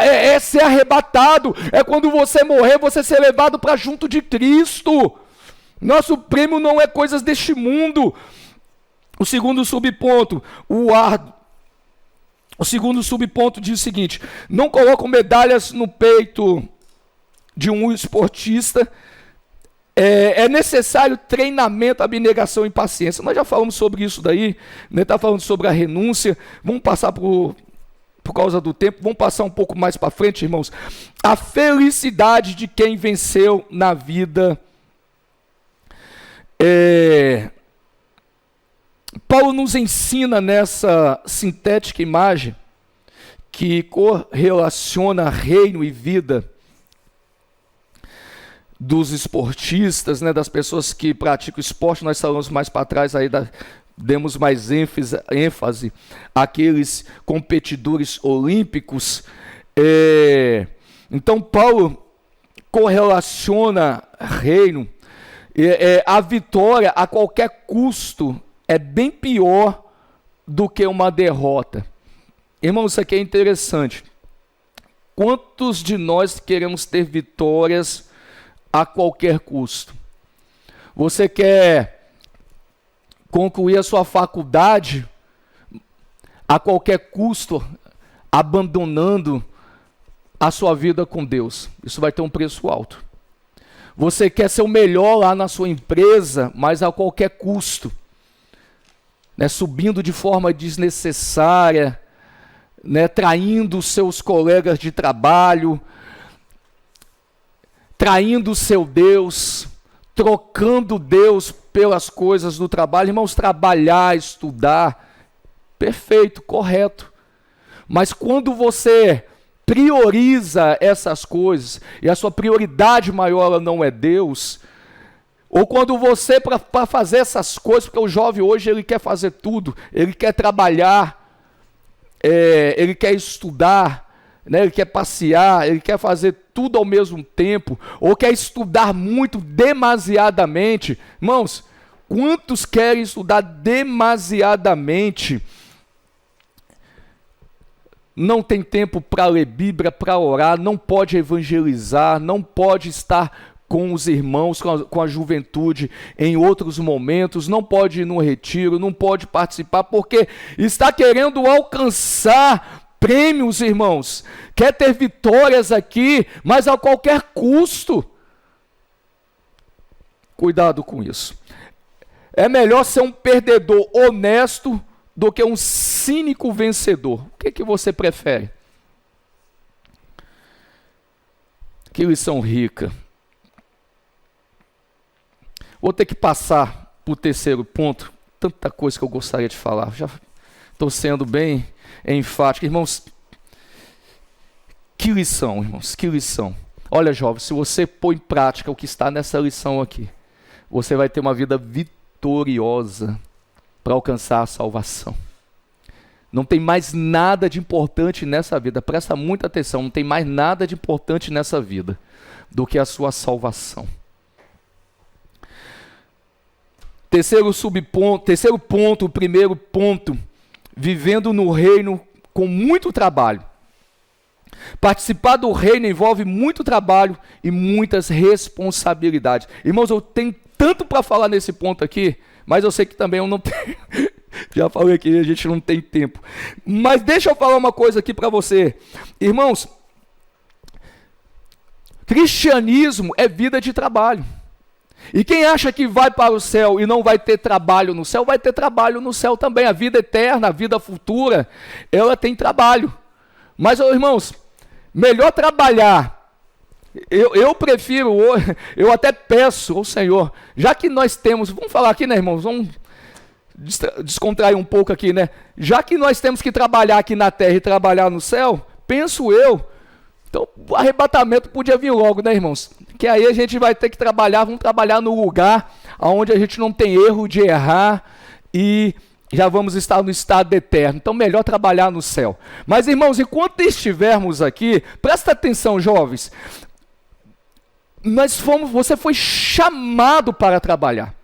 é ser arrebatado, é quando você morrer, você ser levado para junto de Cristo. Nosso prêmio não é coisas deste mundo. O segundo subponto, o segundo subponto diz o seguinte: não colocam medalhas no peito de um esportista. É necessário treinamento, abnegação e paciência. Nós já falamos sobre isso daí, né? Está falando sobre a renúncia. Vamos passar por causa do tempo, vamos passar um pouco mais para frente, irmãos. A felicidade de quem venceu na vida. Paulo nos ensina nessa sintética imagem que correlaciona reino e vida dos esportistas, né, das pessoas que praticam esporte. Nós falamos mais para trás, aí demos mais ênfase àqueles competidores olímpicos. Então Paulo correlaciona reino, a vitória a qualquer custo é bem pior do que uma derrota. Irmão, isso aqui é interessante. Quantos de nós queremos ter vitórias a qualquer custo? Você quer concluir a sua faculdade a qualquer custo, abandonando a sua vida com Deus? Isso vai ter um preço alto. Você quer ser o melhor lá na sua empresa, mas a qualquer custo, né, subindo de forma desnecessária, né, traindo seus colegas de trabalho, traindo o seu Deus, trocando Deus pelas coisas do trabalho. Irmãos, trabalhar, estudar, perfeito, correto. Mas quando você prioriza essas coisas, e a sua prioridade maior ela não é Deus, ou quando você, para fazer essas coisas, porque o jovem hoje ele quer fazer tudo, ele quer trabalhar, ele quer estudar, né, ele quer passear, ele quer fazer tudo ao mesmo tempo, ou quer estudar muito, demasiadamente. Irmãos, quantos querem estudar demasiadamente? Não tem tempo para ler Bíblia, para orar, não pode evangelizar, não pode estar com os irmãos, com a juventude em outros momentos, não pode ir no retiro, não pode participar, porque está querendo alcançar prêmios, irmãos. Quer ter vitórias aqui, mas a qualquer custo. Cuidado com isso. É melhor ser um perdedor honesto do que um cínico vencedor. O que você prefere? Que lição rica. Vou ter que passar para o terceiro ponto. Tanta coisa que eu gostaria de falar. Já estou sendo bem enfático. Irmãos, que lição, irmãos, que lição. Olha, jovem, se você pôr em prática o que está nessa lição aqui, você vai ter uma vida vitoriosa para alcançar a salvação. Não tem mais nada de importante nessa vida. Presta muita atenção, não tem mais nada de importante nessa vida do que a sua salvação. Terceiro ponto, o primeiro ponto, vivendo no reino com muito trabalho. Participar do reino envolve muito trabalho e muitas responsabilidades. Irmãos, eu tenho tanto para falar nesse ponto aqui, mas eu sei que também eu não tenho. Já falei aqui, a gente não tem tempo. Mas deixa eu falar uma coisa aqui para você. Irmãos, cristianismo é vida de trabalho. E quem acha que vai para o céu e não vai ter trabalho no céu, vai ter trabalho no céu também. A vida eterna, a vida futura, ela tem trabalho. Mas, irmãos, melhor trabalhar. Eu prefiro, eu até peço ao Senhor, já que nós temos, vamos falar aqui, né, irmãos? Vamos descontrair um pouco aqui, né? Já que nós temos que trabalhar aqui na terra e trabalhar no céu, penso eu, então o arrebatamento podia vir logo, né, irmãos? Que aí a gente vai ter que trabalhar, vamos trabalhar no lugar onde a gente não tem erro de errar e já vamos estar no estado eterno. Então, melhor trabalhar no céu. Mas, irmãos, enquanto estivermos aqui, presta atenção, jovens. Você foi chamado para trabalhar.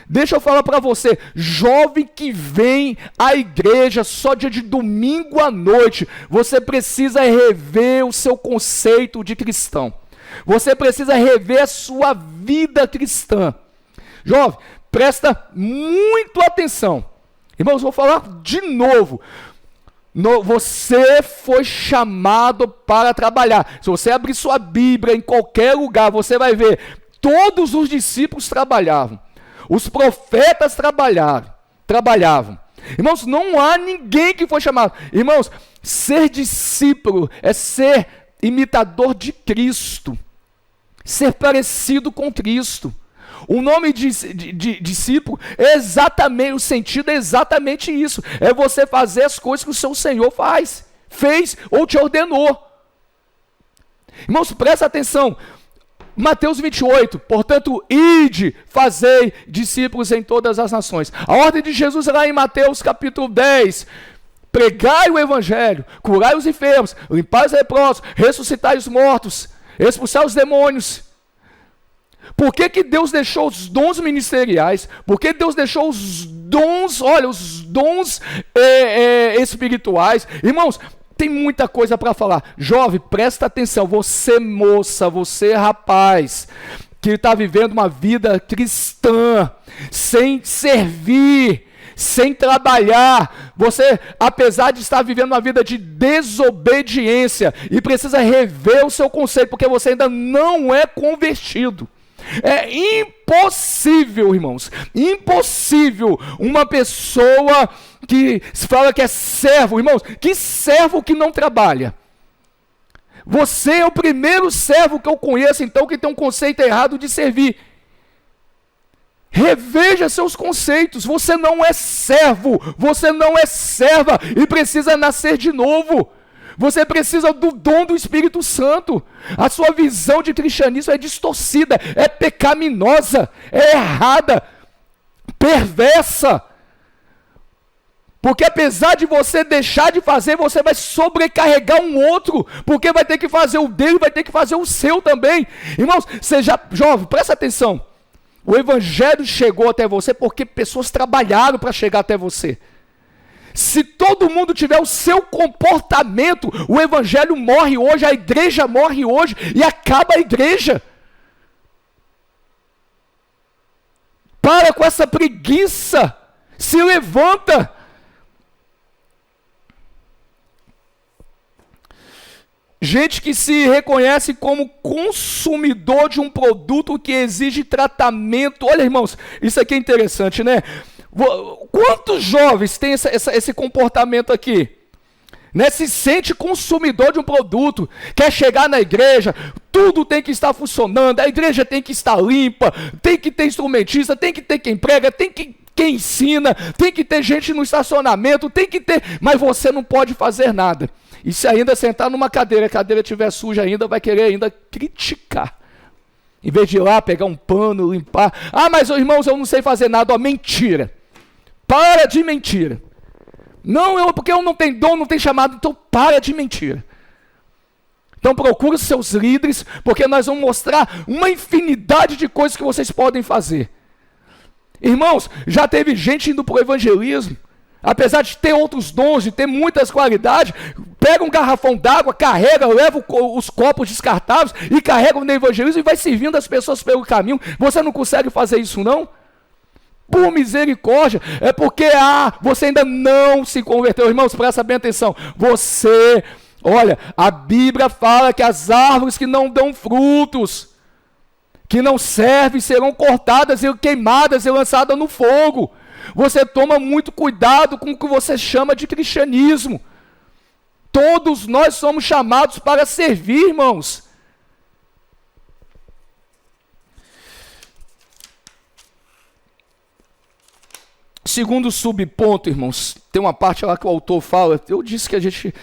Deixa eu falar para você, jovem que vem à igreja só dia de domingo à noite, você precisa rever o seu conceito de cristão. Você precisa rever a sua vida cristã. Jovem, presta muito atenção. Irmãos, vou falar de novo. Você foi chamado para trabalhar. Se você abrir sua Bíblia em qualquer lugar, você vai ver, todos os discípulos trabalhavam. Os profetas trabalhavam. Irmãos, não há ninguém que foi chamado. Irmãos, ser discípulo é ser imitador de Cristo. Ser parecido com Cristo. O nome de discípulo é exatamente, o sentido é exatamente isso. É você fazer as coisas que o seu Senhor fez ou te ordenou. Irmãos, presta atenção. Mateus 28, portanto, ide, fazei discípulos em todas as nações. A ordem de Jesus é lá em Mateus capítulo 10. Pregai o evangelho, curai os enfermos, limpar os leprosos, ressuscitai os mortos, expulsar os demônios. Por que Deus deixou os dons ministeriais? Por que Deus deixou os dons, os dons espirituais? Irmãos, tem muita coisa para falar. Jovem, presta atenção. Você moça, você rapaz, que está vivendo uma vida cristã, sem servir, sem trabalhar. Você, apesar de estar vivendo uma vida de desobediência, e precisa rever o seu conceito, porque você ainda não é convertido. É impossível, irmãos, impossível uma pessoa que se fala que é servo, irmãos, que servo que não trabalha? Você é o primeiro servo que eu conheço, então, que tem um conceito errado de servir. Reveja seus conceitos. Você não é servo, você não é serva e precisa nascer de novo. Você precisa do dom do Espírito Santo. A sua visão de cristianismo é distorcida, é pecaminosa, é errada, perversa. Porque apesar de você deixar de fazer, você vai sobrecarregar um outro, porque vai ter que fazer o dele, vai ter que fazer o seu também. Irmãos, jovem, presta atenção. O evangelho chegou até você porque pessoas trabalharam para chegar até você. Se todo mundo tiver o seu comportamento, o evangelho morre hoje, a igreja morre hoje e acaba a igreja. Para com essa preguiça, se levanta. Gente que se reconhece como consumidor de um produto que exige tratamento. Olha, irmãos, isso aqui é interessante, né? Quantos jovens têm esse comportamento aqui? Né? Se sente consumidor de um produto, quer chegar na igreja, tudo tem que estar funcionando, a igreja tem que estar limpa, tem que ter instrumentista, tem que ter quem prega, tem que quem ensina, tem que ter gente no estacionamento, tem que ter, mas você não pode fazer nada. E se ainda sentar numa cadeira, a cadeira estiver suja ainda, vai querer ainda criticar. Em vez de ir lá, pegar um pano, limpar. Ah, mas irmãos, eu não sei fazer nada. Ó, mentira. Para de mentira. Não, porque eu não tenho dom, não tenho chamado, então para de mentira. Então procure os seus líderes, porque nós vamos mostrar uma infinidade de coisas que vocês podem fazer. Irmãos, já teve gente indo para o evangelismo, apesar de ter outros dons, de ter muitas qualidades, Pega um garrafão d'água, carrega, leva os copos descartáveis e carrega no evangelismo e vai servindo as pessoas pelo caminho. Você não consegue fazer isso, não? Por misericórdia, é porque você ainda não se converteu. Irmãos, presta bem atenção. Olha, a Bíblia fala que as árvores que não dão frutos, que não servem, serão cortadas e queimadas e lançadas no fogo. Você toma muito cuidado com o que você chama de cristianismo. Todos nós somos chamados para servir, irmãos. Segundo subponto, irmãos, tem uma parte lá que o autor fala, eu disse que a gente...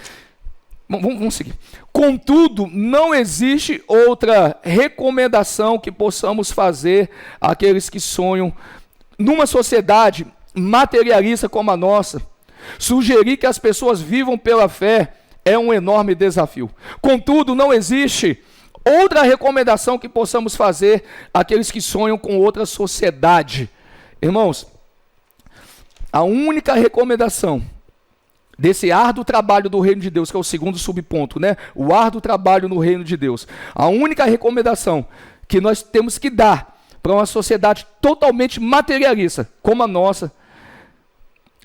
Vamos seguir. Contudo, não existe outra recomendação que possamos fazer àqueles que sonham numa sociedade materialista como a nossa. Sugerir que as pessoas vivam pela fé é um enorme desafio. Contudo, não existe outra recomendação que possamos fazer àqueles que sonham com outra sociedade. Irmãos, a única recomendação desse árduo trabalho do reino de Deus, que é o segundo subponto, né? O árduo trabalho no reino de Deus. A única recomendação que nós temos que dar para uma sociedade totalmente materialista, como a nossa,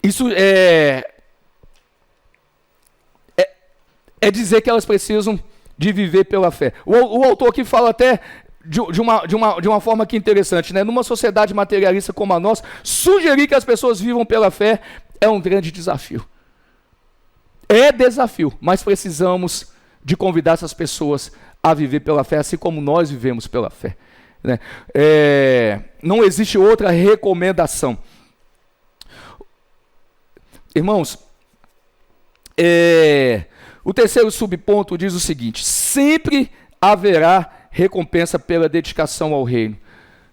isso é dizer que elas precisam de viver pela fé. O autor aqui fala até de uma forma que interessante, né? Numa sociedade materialista como a nossa, sugerir que as pessoas vivam pela fé é um grande desafio. É desafio, mas precisamos de convidar essas pessoas a viver pela fé, assim como nós vivemos pela fé, né? Não existe outra recomendação. Irmãos, o terceiro subponto diz o seguinte: sempre haverá recompensa pela dedicação ao reino.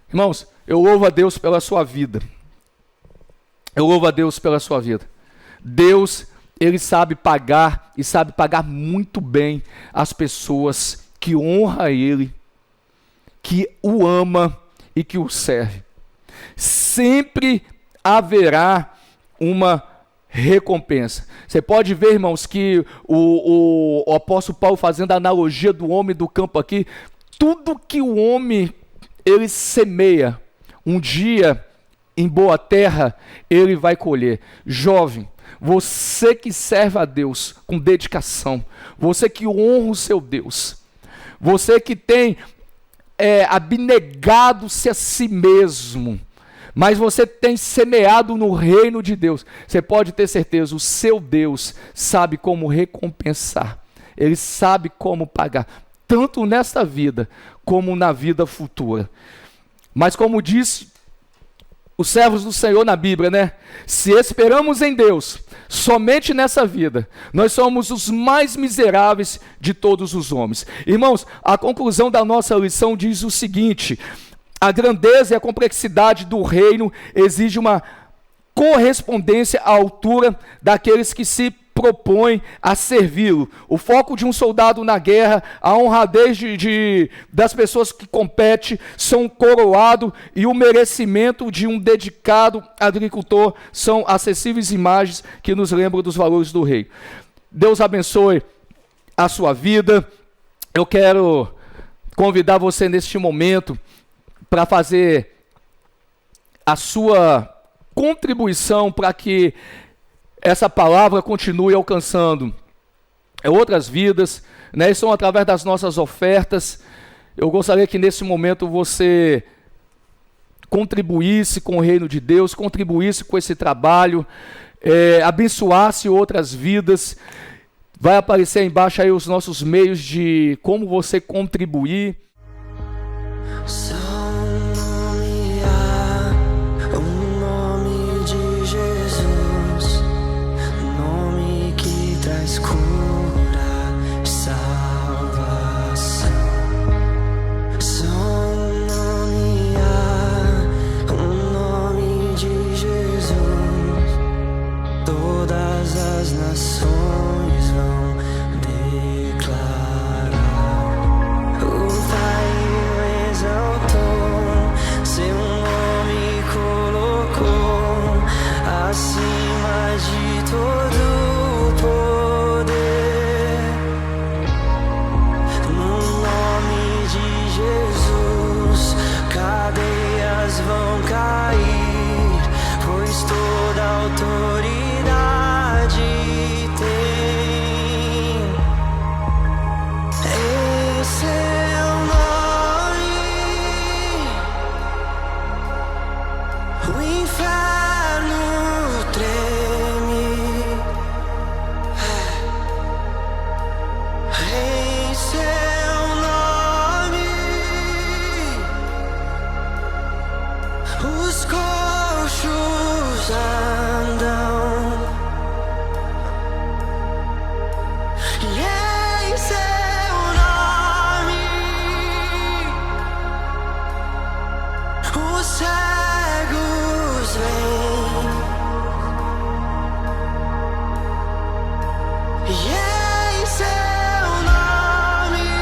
Irmãos, eu louvo a Deus pela sua vida. Eu louvo a Deus pela sua vida. Deus, Ele sabe pagar, e sabe pagar muito bem as pessoas que honram Ele, que o ama e que o serve. Sempre haverá uma recompensa. Você pode ver, irmãos, que o apóstolo Paulo fazendo a analogia do homem do campo aqui, tudo que o homem ele semeia, um dia em boa terra, ele vai colher. Jovem, você que serve a Deus com dedicação, você que honra o seu Deus, você que tem abnegado-se a si mesmo, mas você tem semeado no reino de Deus, você pode ter certeza, o seu Deus sabe como recompensar, Ele sabe como pagar, tanto nesta vida, como na vida futura. Mas como disse os servos do Senhor na Bíblia, né? Se esperamos em Deus, somente nessa vida, nós somos os mais miseráveis de todos os homens. Irmãos, a conclusão da nossa lição diz o seguinte: a grandeza e a complexidade do reino exige uma correspondência à altura daqueles que se propõem a servi-lo. O foco de um soldado na guerra, a honradez das pessoas que competem são coroado, e o merecimento de um dedicado agricultor são acessíveis imagens que nos lembram dos valores do rei. Deus abençoe a sua vida. Eu quero convidar você neste momento para fazer a sua contribuição para que essa palavra continue alcançando outras vidas, né? E são através das nossas ofertas. Eu gostaria que nesse momento você contribuísse com o reino de Deus, contribuísse com esse trabalho, abençoasse outras vidas. Vai aparecer aí embaixo aí os nossos meios de como você contribuir. Exaltar. sundown. E em seu nome os cegos vêm. E em seu nome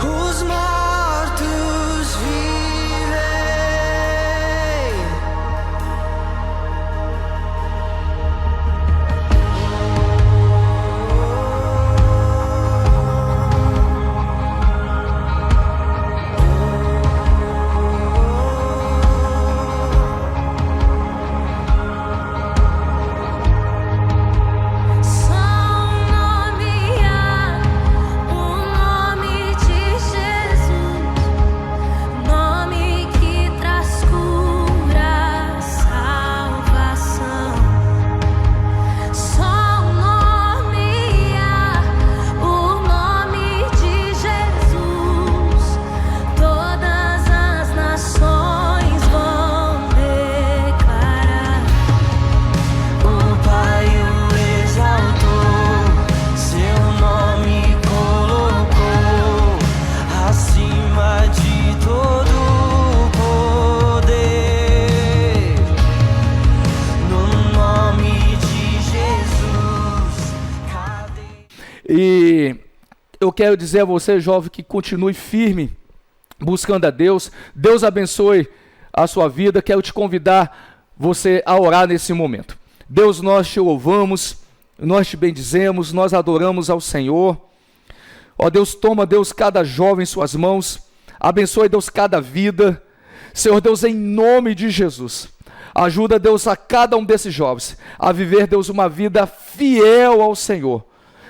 os mortos vivem. Só um nome há, o nome de Jesus, nome que traz cura, salvação. Só um nome há, o nome de Jesus, todas as nações vão declarar. O Pai o exaltou, seu nome colocou acima de todo poder. No nome de Jesus, E eu quero dizer a você, jovem, que continue firme, buscando a Deus. Deus abençoe a sua vida. Quero te convidar você a orar nesse momento. Deus, nós te louvamos, nós te bendizemos, nós adoramos ao Senhor. Ó Deus, toma, Deus, cada jovem em suas mãos. Abençoe, Deus, cada vida. Senhor Deus, em nome de Jesus. Ajuda, Deus, a cada um desses jovens a viver, Deus, uma vida fiel ao Senhor,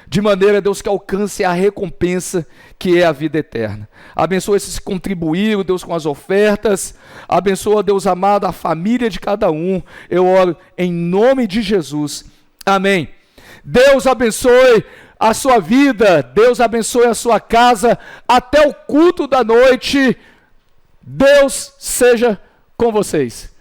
de maneira, Deus, que alcance a recompensa que é a vida eterna. Abençoa esses que contribuíram, Deus, com as ofertas. Abençoa, Deus amado, a família de cada um. Eu oro em nome de Jesus. Amém. Deus abençoe a sua vida. Deus abençoe a sua casa. Até o culto da noite. Deus seja com vocês.